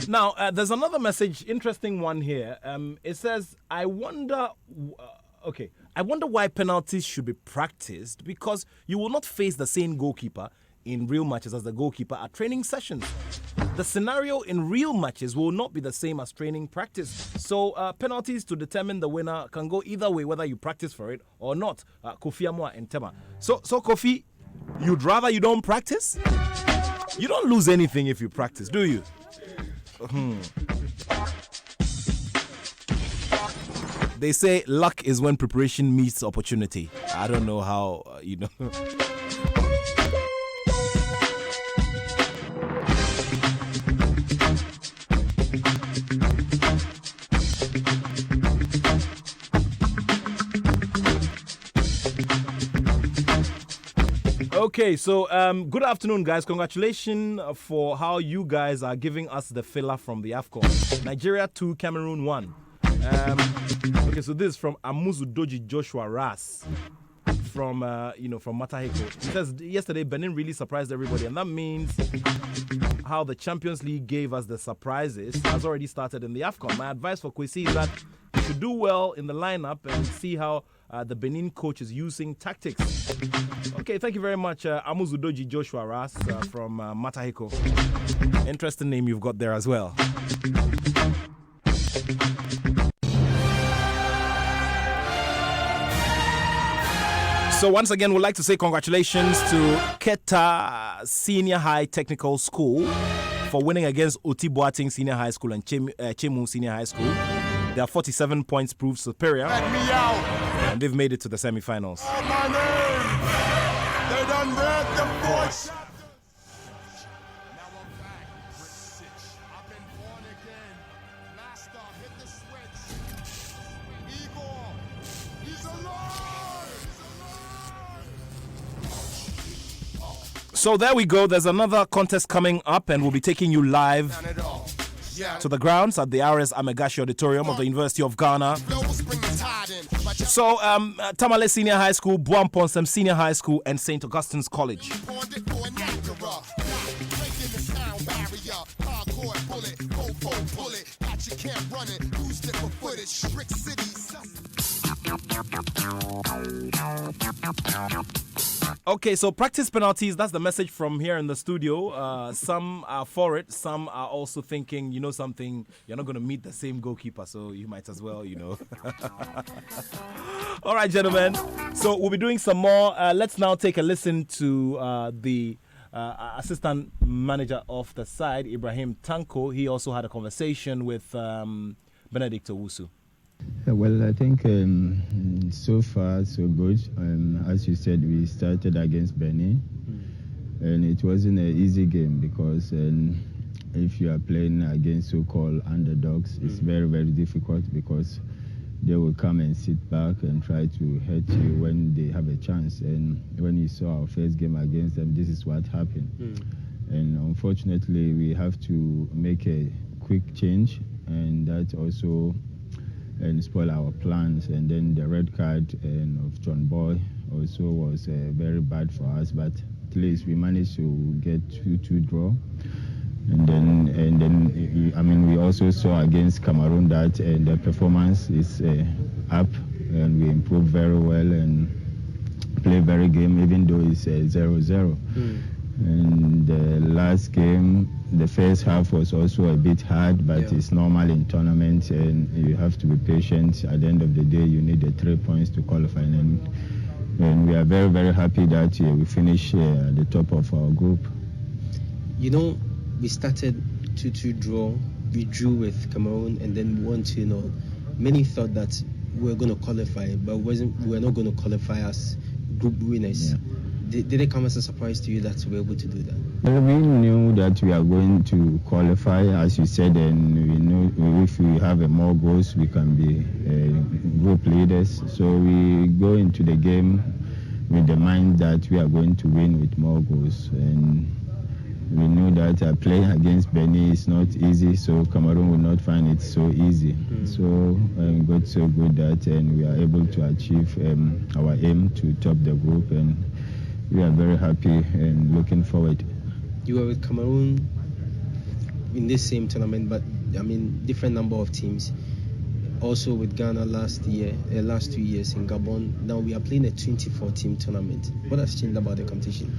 Now, there's another message, interesting one here. It says, I wonder why penalties should be practiced because you will not face the same goalkeeper in real matches as the goalkeeper at training sessions. The scenario in real matches will not be the same as training practice. So penalties to determine the winner can go either way, whether you practice for it or not. Kofi Amwa and Tema. So Kofi, you'd rather you don't practice? You don't lose anything if you practice, do you? They say luck is when preparation meets opportunity. I don't know how, Okay, so good afternoon, guys. Congratulations for how you guys are giving us the filler from the AFCON. Nigeria 2, Cameroon 1. Okay, so this is from Amuzu Doji Joshua Ras from from Mataheko. He says yesterday Benin really surprised everybody, and that means how the Champions League gave us the surprises has already started in the AFCON. My advice for Kwesi is that you should do well in the lineup and see how the Benin coach is using tactics. Okay, thank you very much, Amuzudoji Joshua Ras from Mataheko. Interesting name you've got there as well. So once again, we'd like to say congratulations to Keta Senior High Technical School for winning against Oti Boating Senior High School and Chemu Senior High School. They are 47 points proved superior, and they've made it to the semi-finals.
They done read the voice.
So there we go. There's another contest coming up, and we'll be taking you live to the grounds at the RS Amegashi Auditorium of the University of Ghana. So Tamale Senior High School, Buamponsem Senior High School, and St. Augustine's College. Okay, so practice penalties, that's the message from here in the studio. Some are for it, some are also thinking, you know something, you're not going to meet the same goalkeeper, so you might as well, All right, gentlemen, so we'll be doing some more. Let's now take a listen to the assistant manager of the side, Ibrahim Tanko. He also had a conversation with Benedict Owusu.
Well, I think so far so good. As you said, we started against Benin, and it wasn't an easy game because if you are playing against so-called underdogs, it's very, very difficult because they will come and sit back and try to hurt you when they have a chance. And when you saw our first game against them, this is what happened. And unfortunately, we have to make a quick change, and that also spoil our plans. And then the red card of John Boy also was very bad for us, but at least we managed to get 2-2 draw. And then I mean, we also saw against Cameroon that the performance is up, and we improved very well and play very game, even though it's 0-0. And the last game, the first half was also a bit hard, but it's normal in tournaments, and you have to be patient. At the end of the day, you need the 3 points to qualify, and we are very, very happy that we finished at the top of our group.
We started 2-2 draw, we drew with Cameroon, and then won 2-0. Many thought that we were going to qualify, but we were not going to qualify as group winners. Did it come as a surprise to you that we were able to do that?
Well, we knew that we are going to qualify, as you said, and we know if we have more goals, we can be group leaders. So we go into the game with the mind that we are going to win with more goals. And we knew that playing against Benin is not easy, so Cameroon will not find it so easy. So got so good that and we are able to achieve our aim to top the group, and we are very happy and looking forward.
You were with Cameroon in this same tournament, but I mean different number of teams. Also with Ghana last 2 years in Gabon. Now we are playing a 24-team tournament. What has changed about the competition?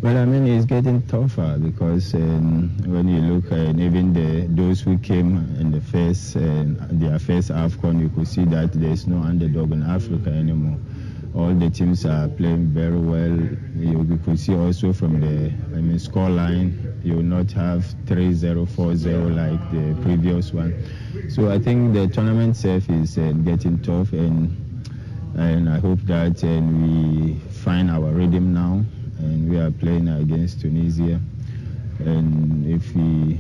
Well, I mean, it's getting tougher because when you look at even those who came in the their first AFCON, you could see that there's no underdog in Africa anymore. All the teams are playing very well. You could see also from the score line, you will not have 3-0, 4-0 like the previous one. So I think the tournament itself is getting tough, and I hope that we find our rhythm now. And we are playing against Tunisia, and if we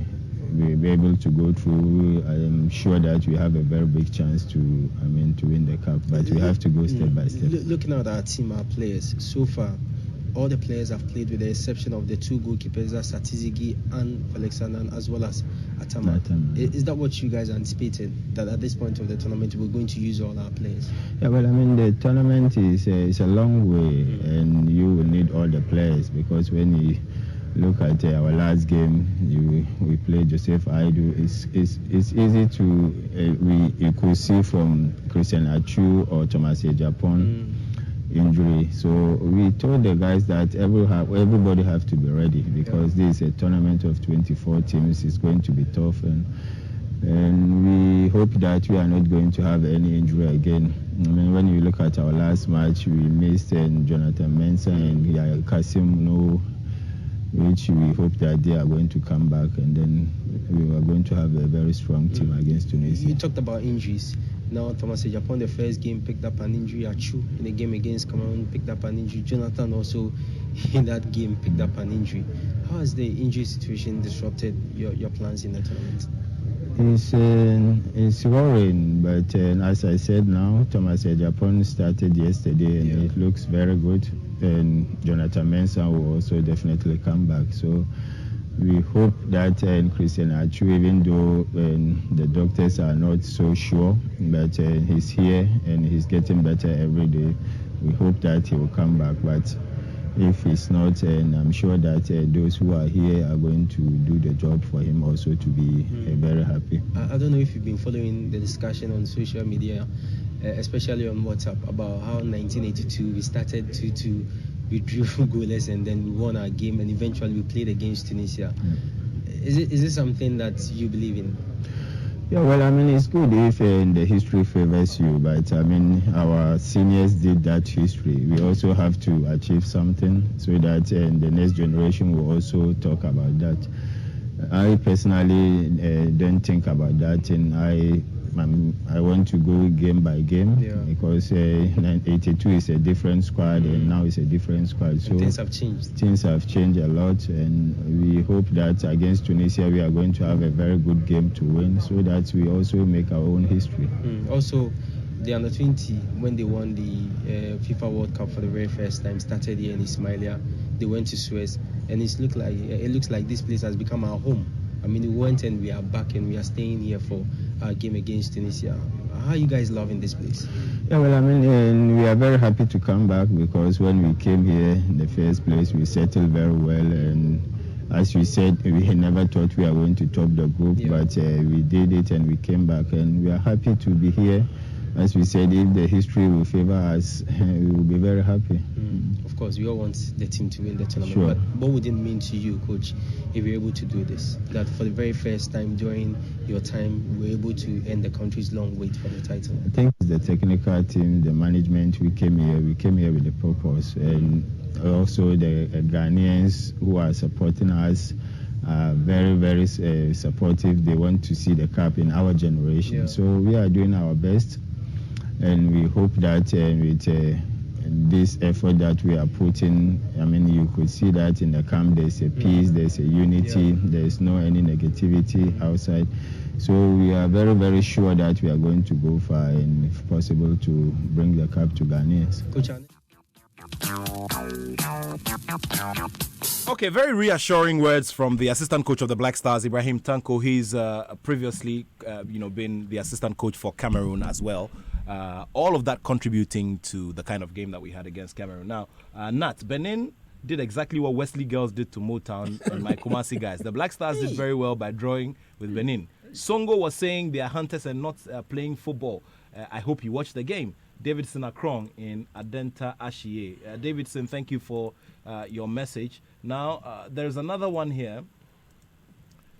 be able to go through, I am sure that we have a very big chance to win the cup. But we have to go step by step.
Looking at our team, our players, so far, all the players have played with the exception of the two goalkeepers, that's Satizigi and Felix Annan, as well as Atama. Is that what you guys anticipated, that at this point of the tournament we're going to use all our players?
Yeah, well, I mean, the tournament is a long way, and you will need all the players, because when you look at our last game, we played Joseph Aidu. It's easy to you could see from Christian Achu or Thomas Ejapon injury. So we told the guys that everybody have to be ready, because this is a tournament of 24 teams. It's going to be tough, and we hope that we are not going to have any injury again. I mean, when you look at our last match, we missed Jonathan Mensah and Kasim No, which we hope that they are going to come back, and then we are going to have a very strong team against Tunisia.
You talked about injuries. Now, Thomas Ejapon, the first game, picked up an injury. Achu, in the game against Cameroon, picked up an injury. Jonathan also, in that game, picked up an injury. How has the injury situation disrupted your plans in the tournament?
It's worrying, but as I said now, Thomas Ejapon started yesterday, and it looks very good. And Jonathan Mensah will also definitely come back. So we hope that Christian Achu, even though the doctors are not so sure, but he's here and he's getting better every day. We hope that he will come back. But if he's not, and I'm sure that those who are here are going to do the job for him also to be very happy.
I don't know if you've been following the discussion on social media, especially on WhatsApp, about how 1982 we started 2-2, we drew goalless, and then we won our game, and eventually we played against Tunisia. Is it something that you believe in?
Yeah, well, I mean, it's good if the history favors you, but I mean, our seniors did that history. We also have to achieve something so that the next generation will also talk about that. I personally don't think about that, and I want to go game by game, because 82 is a different squad, and now it's a different squad. So
things have changed.
Things have changed a lot, and we hope that against Tunisia we are going to have a very good game to win, so that we also make our own history.
Also, the under-20, when they won the FIFA World Cup for the very first time, started here in Ismailia. They went to Suez, and it looks like this place has become our home. I mean, we went and we are back, and we are staying here for our game against Tunisia. How are you guys loving this place?
Yeah, well, I mean, we are very happy to come back, because when we came here in the first place, we settled very well, and as we said, we never thought we were going to top the group, but we did it, and we came back, and we are happy to be here. As we said, if the history will favor us, we will be very happy.
Of course, we all want the team to win the tournament.
Sure.
But what would it mean to you, Coach, if you're able to do this? That for the very first time during your time, we're able to end the country's long wait for the title?
I think the technical team, the management, we came here with a purpose. And also the Ghanaians who are supporting us are very, very supportive. They want to see the cup in our generation. So we are doing our best. And we hope that with this effort that we are putting, I mean, you could see that in the camp there's a peace, there's a unity, there's no any negativity outside. So we are very, very sure that we are going to go far, and if possible to bring the cup to Ghanaians.
Okay, very reassuring words from the assistant coach of the Black Stars, Ibrahim Tanko. He's previously, been the assistant coach for Cameroon as well. All of that contributing to the kind of game that we had against Cameroon. Now, Nat, Benin did exactly what Wesley Girls did to Motown and my Kumasi guys. The Black Stars did very well by drawing with Benin. Songo was saying they are hunters and not playing football. I hope you watched the game. Davidson Akrong in Adenta Ashie. Davidson, thank you for your message. Now, there's another one here.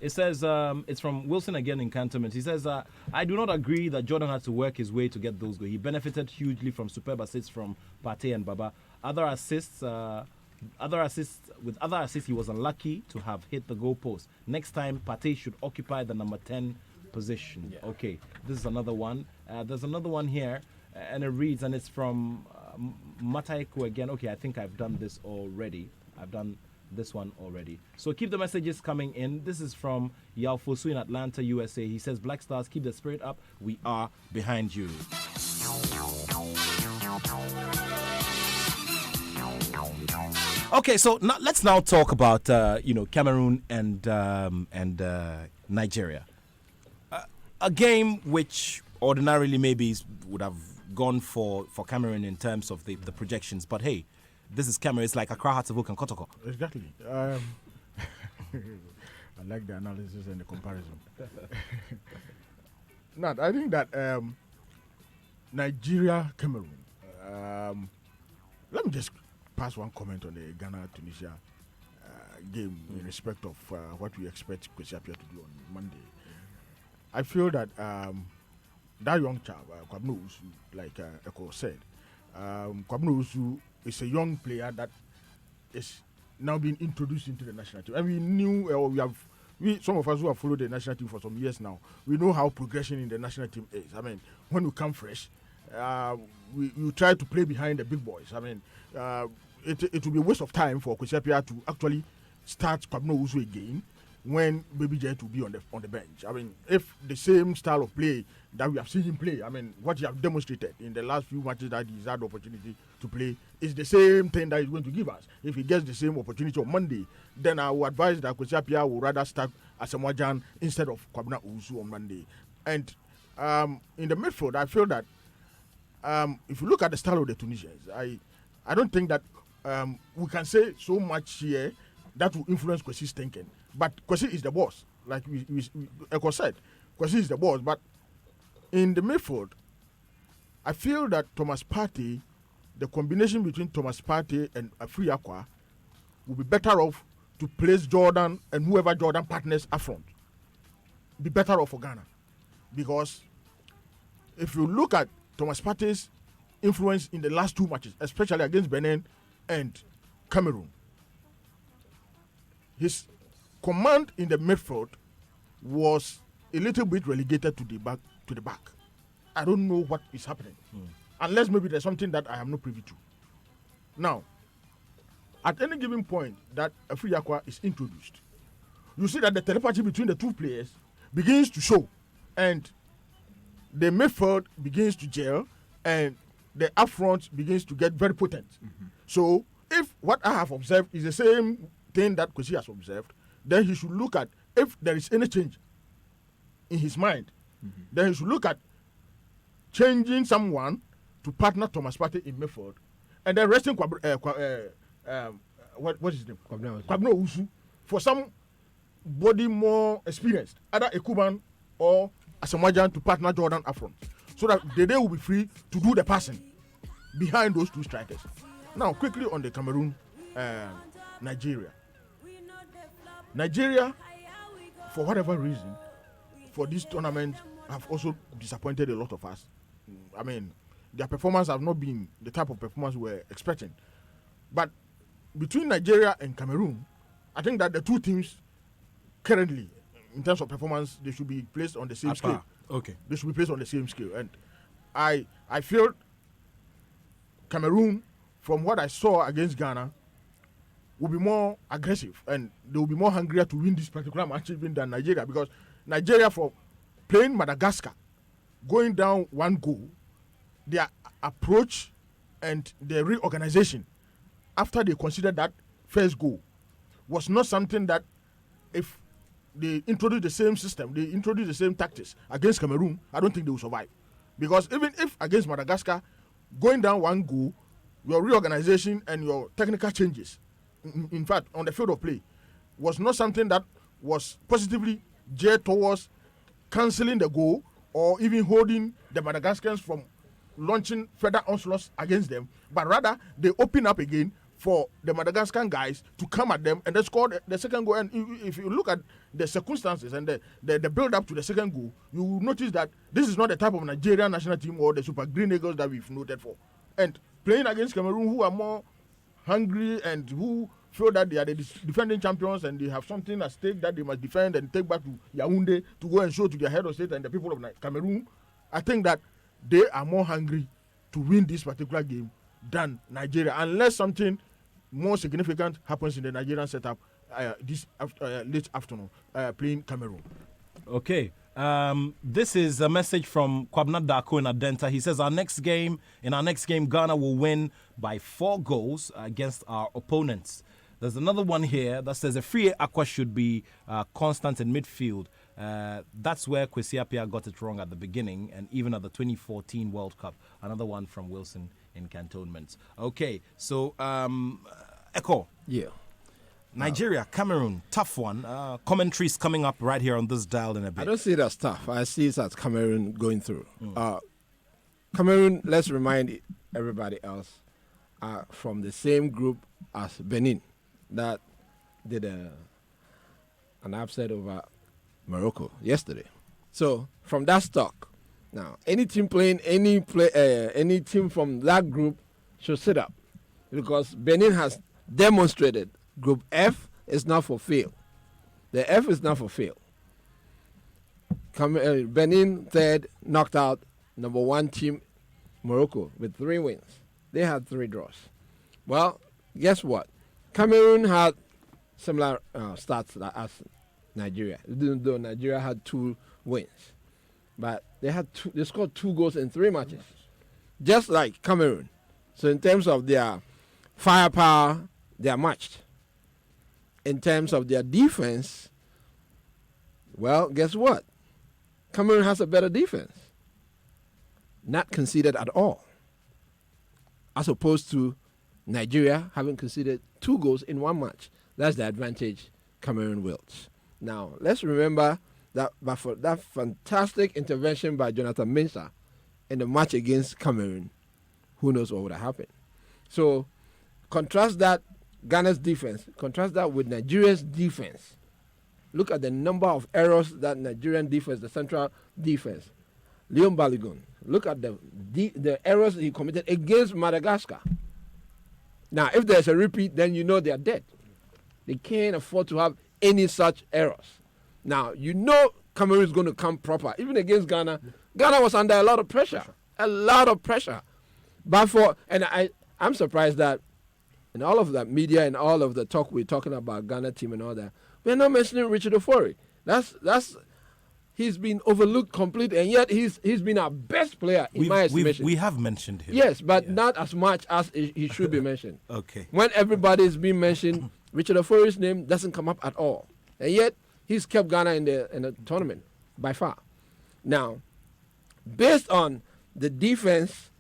It says, it's from Wilson again in Cantonment. He says, I do not agree that Jordan had to work his way to get those goals. He benefited hugely from superb assists from Partey and Baba. Other assists, he was unlucky to have hit the goal post. Next time, Partey should occupy the number 10 position. Yeah. Okay, this is another one. There's another one here, and it reads, and it's from Mataiku again. Okay, I think I've done this already. This one already. So keep the messages coming in. This is from Yao Fosu in Atlanta, USA. He says, Black Stars, keep the spirit up. We are behind you. Okay, so let's now talk about Cameroon and Nigeria. A game which ordinarily maybe would have gone for Cameroon in terms of the projections, but hey, this is Cameroon. It's like Accra, Hearts of Oak, and Kotoko.
Exactly. I like the analysis and the comparison. Now, I think that Nigeria, Cameroon. Let me just pass one comment on the Ghana-Tunisia game in respect of what we expect Kwesi Appiah to do on Monday. I feel that that young chap, Kwabena Owusu, like Eko said, Kwabena Owusu is a young player that is now being introduced into the national team. And we knew, some of us who have followed the national team for some years now, we know how progression in the national team is. I mean, when you come fresh, you try to play behind the big boys. I mean, it will be a waste of time for Kwesi Appiah to actually start Kwabena Owusu again when Baby Jet will be on the bench. I mean, if the same style of play that we have seen him play, I mean, what he has demonstrated in the last few matches that he's had the opportunity to play is the same thing that he's going to give us. If he gets the same opportunity on Monday, then I would advise that Kwesi Appiah will rather start Asamoah Gyan instead of Kwabena Owusu on Monday. And in the midfield, I feel that if you look at the style of the Tunisians, I don't think that we can say so much here that will influence Kwesi's thinking. But Kwesi is the boss, like Eko said. Kwesi is the boss. But in the midfield, I feel that Thomas Partey, the combination between Thomas Partey and Afri Akwa, will be better off to place Jordan and whoever Jordan partners up front. Be better off for Ghana. Because if you look at Thomas Partey's influence in the last two matches, especially against Benin and Cameroon, his command in the midfield was a little bit relegated to the back. I don't know what is happening. Unless maybe there's something that I am not privy to. Now, at any given point that Afri Akwa is introduced, you see that the telepathy between the two players begins to show, and the midfield begins to gel, and the up front begins to get very potent. So, if what I have observed is the same thing that Kwesi has observed, then he should look at if there is any change in his mind. Then he should look at changing someone to partner Thomas Partey in midfield, and then resting what is his name? Kwabena Owusu for somebody more experienced, either Ekuban or Asamoah Gyan to partner Jordan up front, so that they will be free to do the passing behind those two strikers. Now, quickly on the Cameroon, Nigeria. Nigeria, for whatever reason, for this tournament, have also disappointed a lot of us. I mean, their performance have not been the type of performance we were expecting. But between Nigeria and Cameroon, I think that the two teams currently, in terms of performance, they should be placed on the same scale.
Okay.
They should be placed on the same scale. And I feel Cameroon, from what I saw against Ghana, will be more aggressive and they will be more hungrier to win this particular match even than Nigeria, because Nigeria, for playing Madagascar, going down one goal, their approach and their reorganization after they considered that first goal was not something that, if they introduce the same system, they introduce the same tactics against Cameroon, I don't think they will survive. Because even if against Madagascar, going down one goal, your reorganization and your technical changes, in fact, on the field of play, was not something that was positively geared towards cancelling the goal or even holding the Madagascans from launching further onslaughts against them, but rather they open up again for the Madagascan guys to come at them and they score the second goal. And if you look at the circumstances and the build-up to the second goal, you will notice that this is not the type of Nigerian national team or the Super Green Eagles that we've noted for. And playing against Cameroon, who are more hungry and who feel that they are the defending champions and they have something at stake that they must defend and take back to Yaoundé to go and show to their head of state and the people of Cameroon, I think that they are more hungry to win this particular game than Nigeria, unless something more significant happens in the Nigerian setup this late afternoon playing Cameroon.
Okay. This is a message from Kwabna Dako in Adenta. He says, in our next game, Ghana will win by 4 goals against our opponents. There's another one here that says a free Aqua should be constant in midfield. That's where Kwesi Appiah got it wrong at the beginning and even at the 2014 World Cup. Another one from Wilson in Cantonments. Okay, so Echo.
Yeah.
Nigeria, Cameroon, tough one. Commentaries coming up right here on this dial in a bit.
I don't see it as tough. I see it as Cameroon going through. Cameroon, let's remind everybody else, from the same group as Benin that did an upset over Morocco yesterday. So from that stock, now any team playing any team from that group should sit up, because Benin has demonstrated Group F is not for fail. The F is not for fail. Benin third knocked out number 1 team Morocco with 3 wins. They had 3 draws. Well, guess what? Cameroon had similar stats as Nigeria, even though Nigeria had 2 wins. But they scored 2 goals in 3 matches, just like Cameroon. So in terms of their firepower, they are matched. In terms of their defense, well, guess what? Cameroon has a better defense. Not conceded at all. As opposed to Nigeria having conceded 2 goals in 1 match. That's the advantage Cameroon wields. Now, let's remember that for that fantastic intervention by Jonathan Mensah in the match against Cameroon, who knows what would have happened. So, contrast that Ghana's defense, contrast that with Nigeria's defense. Look at the number of errors that Nigerian defense, the central defense, Leon Balogun, look at the errors he committed against Madagascar. Now, if there's a repeat, then you know they are dead. They can't afford to have any such errors. Now, you know Cameroon is going to come proper. Even against Ghana, Ghana was under a lot of pressure. But I'm surprised that in all of that media and all of the talk we're talking about Ghana team and all that, we're not mentioning Richard Ofori. He's been overlooked completely, and yet he's been our best player in my estimation.
We have mentioned him.
Yes, but not as much as he should be mentioned.
Okay.
When everybody is being mentioned, Richard Ofori's name doesn't come up at all, and yet he's kept Ghana in the tournament by far. Now, based on the defense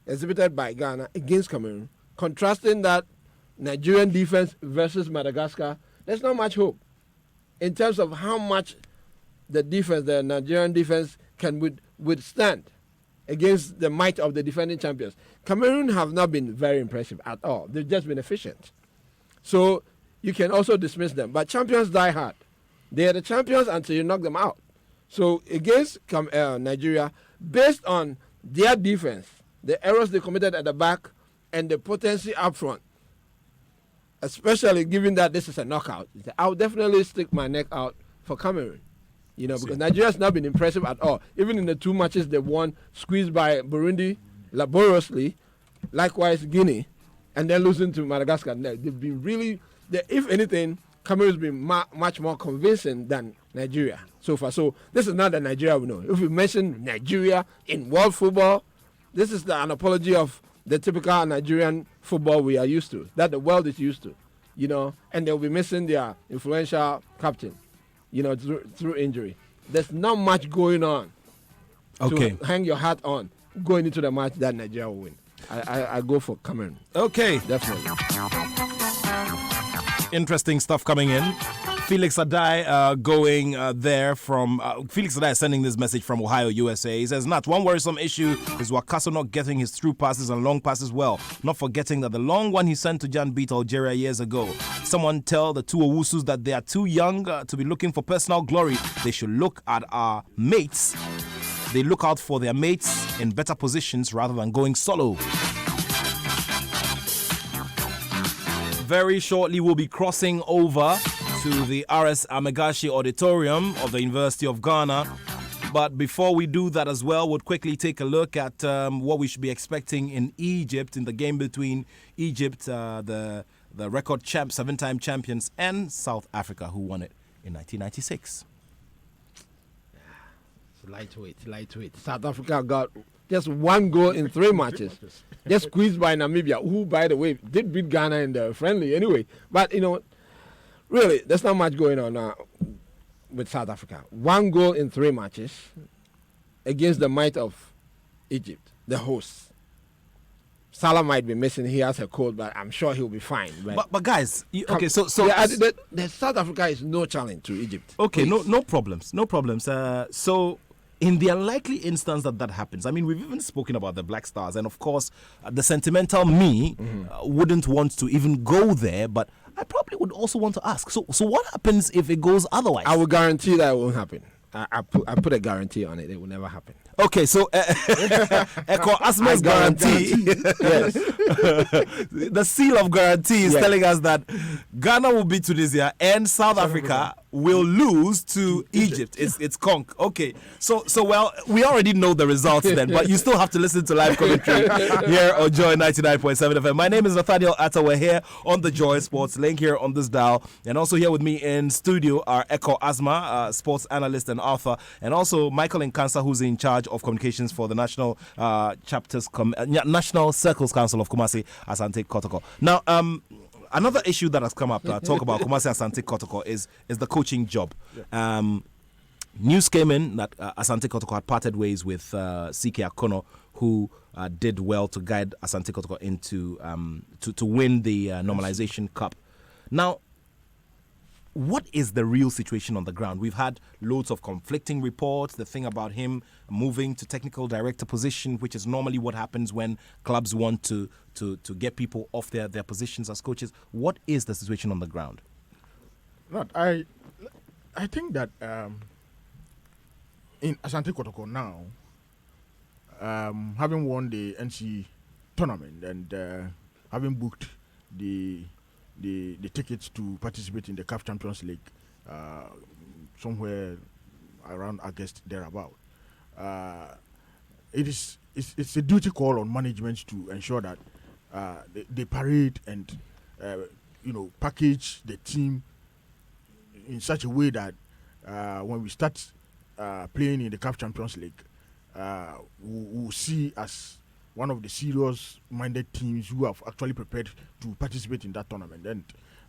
exhibited by Ghana against Cameroon, contrasting that Nigerian defense versus Madagascar, there's not much hope in terms of how much the Nigerian defense can withstand against the might of the defending champions. Cameroon have not been very impressive at all. They've just been efficient. So you can also dismiss them. But champions die hard. They are the champions until you knock them out. So against Nigeria, based on their defense, the errors they committed at the back, and the potency up front, especially given that this is a knockout, I'll definitely stick my neck out for Cameroon. Because Nigeria has not been impressive at all. Even in the 2 matches they won, squeezed by Burundi laboriously, likewise Guinea, and then losing to Madagascar. They've been really, if anything, Cameroon's been much more convincing than Nigeria so far. So this is not the Nigeria we know. If we mention Nigeria in world football, this is an apology of the typical Nigerian football we are used to, that the world is used to, and they'll be missing their influential captain, through injury. There's not much going on to hang your hat on going into the match that Nigeria will win. I go for Cameroon.
Okay.
Definitely.
Interesting stuff coming in. Felix Adai going there from... Felix Adai is sending this message from Ohio, USA. He says, Nat, one worrisome issue is Wakaso not getting his through passes and long passes well. Not forgetting that the long one he sent to Jan beat Algeria years ago. Someone tell the 2 Owusus that they are too young to be looking for personal glory. They should look at our mates. They look out for their mates in better positions rather than going solo. Very shortly, we'll be crossing over to the RS Amegashi Auditorium of the University of Ghana. But before we do that as well, we'll quickly take a look at what we should be expecting in Egypt, in the game between Egypt, the record 7-time champions, and South Africa, who won it in 1996.
lightweight. South Africa got just 1 goal in 3 matches. Just squeezed by Namibia, who, by the way, did beat Ghana in the friendly anyway. But, really, there's not much going on now with South Africa. 1 goal in 3 matches against the might of Egypt, the hosts. Salah might be missing. He has a cold, but I'm sure he'll be fine.
But guys, so
the South Africa is no challenge to Egypt.
Okay, no problems. So in the unlikely instance that happens, I mean, we've even spoken about the Black Stars, and of course, the sentimental me wouldn't want to even go there, but I probably would also want to ask. So what happens if it goes otherwise?
I will guarantee that it won't happen. I put a guarantee on it. It will never happen.
Okay, so Echo Asma's guarantee.
Yes.
The seal of guarantee is telling us that Ghana will beat Tunisia and South Africa will lose to Egypt. It's conk. Okay, so well, we already know the results then, but you still have to listen to live commentary here on Joy 99.7 FM. My name is Nathaniel Atta. We're here on the Joy Sports Link here on this dial, and also here with me in studio are Echo Asma, sports analyst and author, and also Michael Nkansa, who's in charge of communications for the National National Circles Council of Kumasi Asante Kotoko. Now, another issue that has come up to talk about Kumasi Asante Kotoko is the coaching job. News came in that Asante Kotoko had parted ways with CK Akono, who did well to guide Asante Kotoko into to win the Normalization Cup. Now, what is the real situation on the ground? We've had loads of conflicting reports. The thing about him moving to technical director position, which is normally what happens when clubs want to get people off their positions as coaches. What is the situation on the ground?
I think that in Asante Kotoko now, having won the NC tournament and having booked the tickets to participate in the CAF Champions League somewhere around August thereabout. It's a duty call on management to ensure that they parade and package the team in such a way that when we start playing in the CAF Champions League, we'll see as one of the serious-minded teams who have actually prepared to participate in that tournament,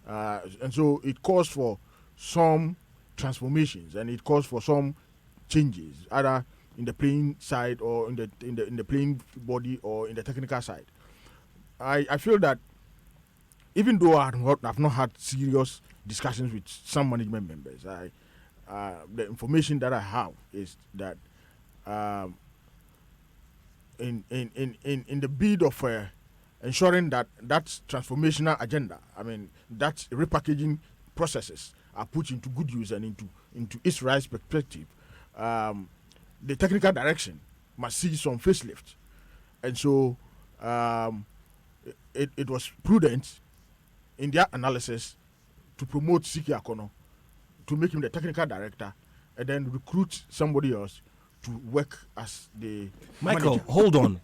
and so it calls for some transformations and it calls for some changes, either in the playing side or in the playing body or in the technical side. I feel that even though I've not had serious discussions with some management members, the information that I have is that. In the bid of ensuring that transformational agenda, I mean, that repackaging processes are put into good use and into its right perspective, the technical direction must see some facelift. And so it was prudent in their analysis to promote CK Akono, to make him the technical director, and then recruit somebody else to work as the
Michael,
manager.
Hold on.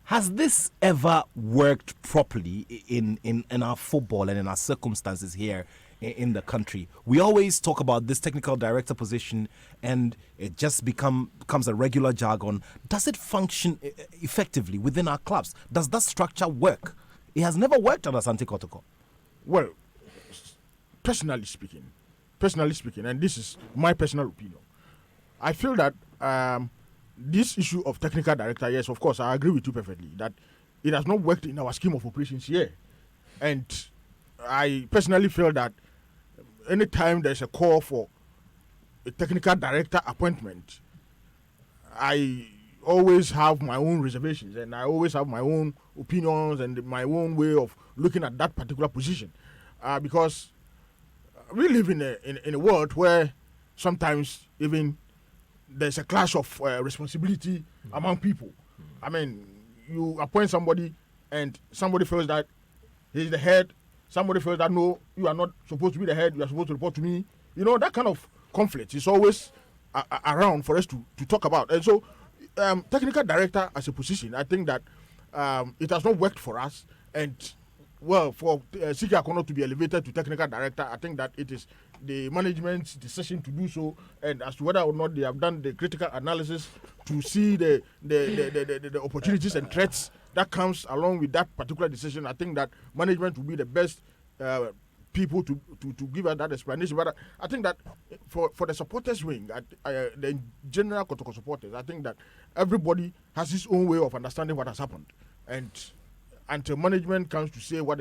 Has this ever worked properly in our football and in our circumstances here in the country? We always talk about this technical director position and it just becomes a regular jargon. Does it function effectively within our clubs? Does that structure work? It has never worked on Asante Kotoko.
Well, personally speaking, and this is my personal opinion, I feel that this issue of technical director, yes, of course, I agree with you perfectly, that it has not worked in our scheme of operations here. And I personally feel that anytime there's a call for a technical director appointment, I always have my own reservations and I always have my own opinions and my own way of looking at that particular position. Because we live in a world where sometimes even there's a clash of responsibility among people. I mean, you appoint somebody and somebody feels that he's the head. Somebody feels that, no, you are not supposed to be the head. You are supposed to report to me. You know, that kind of conflict is always around for us to talk about. And so technical director as a position, I think that it has not worked for us. And, well, for CK Akono to be elevated to technical director, I think that it is the management's decision to do so, and as to whether or not they have done the critical analysis to see the opportunities and threats that comes along with that particular decision. I think that management will be the best people to give us that explanation. But I think that for the supporters wing, the general Kotoko supporters, I think that everybody has his own way of understanding what has happened, and until management comes to say what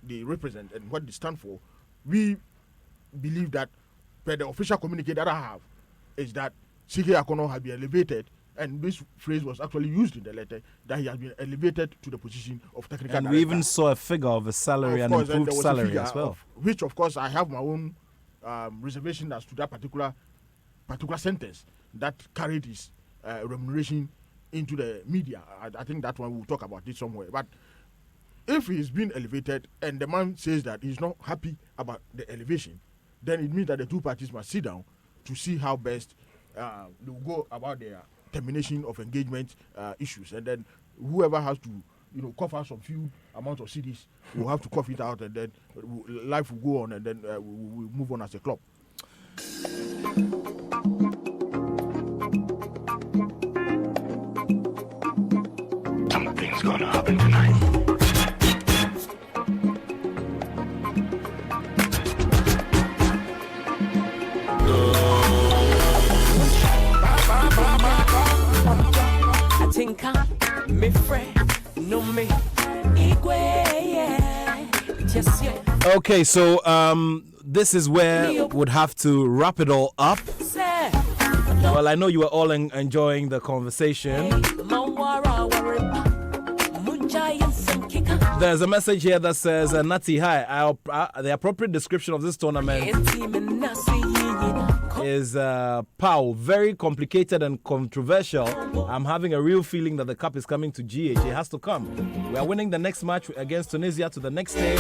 they represent and what they stand for, we believe that per the official communique that I have is that CK Akono has been elevated, and this phrase was actually used in the letter, that he has been elevated to the position of technical
and
director.
we even saw a figure of a salary and improved salary as well.
Which, of course, I have my own reservation as to that particular sentence that carried his remuneration into the media. I think that one we'll talk about it somewhere. But if he's been elevated and the man says that he's not happy about the elevation, then it means that the two parties must sit down to see how best they'll go about their termination of engagement issues. And then whoever has to cough some few amounts of CDs will have to cough it out, and then life will go on, and then we'll move on as a club.
Something's gonna happen tonight.
I think I'm me friend, no me.
Okay, so this is where would have to wrap it all up. Well, I know you were all enjoying the conversation. There's a message here that says, Nati, hi, the appropriate description of this tournament is POW, very complicated and controversial. I'm having a real feeling that the cup is coming to GH. It has to come. We are winning the next match against Tunisia to the next stage.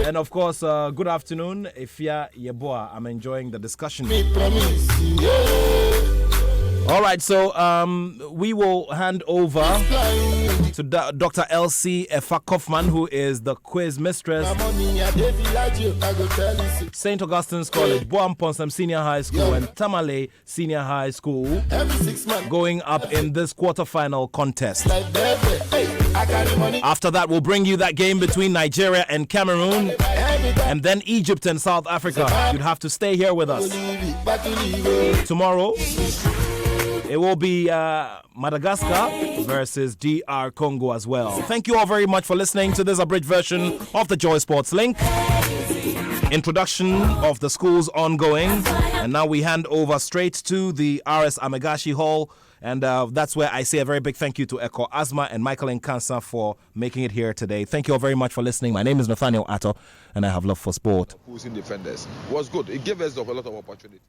And of course, good afternoon, Ifya Yeboah. I'm enjoying the discussion. All right, so we will hand over to Dr. Elsie Efa Kaufman, who is the quiz mistress, St. Augustine's College, Boam Ponsam Senior High School, and Tamale Senior High School, going up in this quarterfinal contest. After that, we'll bring you that game between Nigeria and Cameroon, and then Egypt and South Africa. You'd have to stay here with us. Tomorrow, it will be Madagascar versus DR Congo as well. Thank you all very much for listening to this abridged version of the Joy Sports Link. Introduction of the schools ongoing. And now we hand over straight to the RS Amegashi Hall. And that's where I say a very big thank you to Eko Asma and Michael Nkansa for making it here today. Thank you all very much for listening. My name is Nathaniel Atto, and I have love for sport.
Who's in defenders was good. It gave us a lot of opportunity.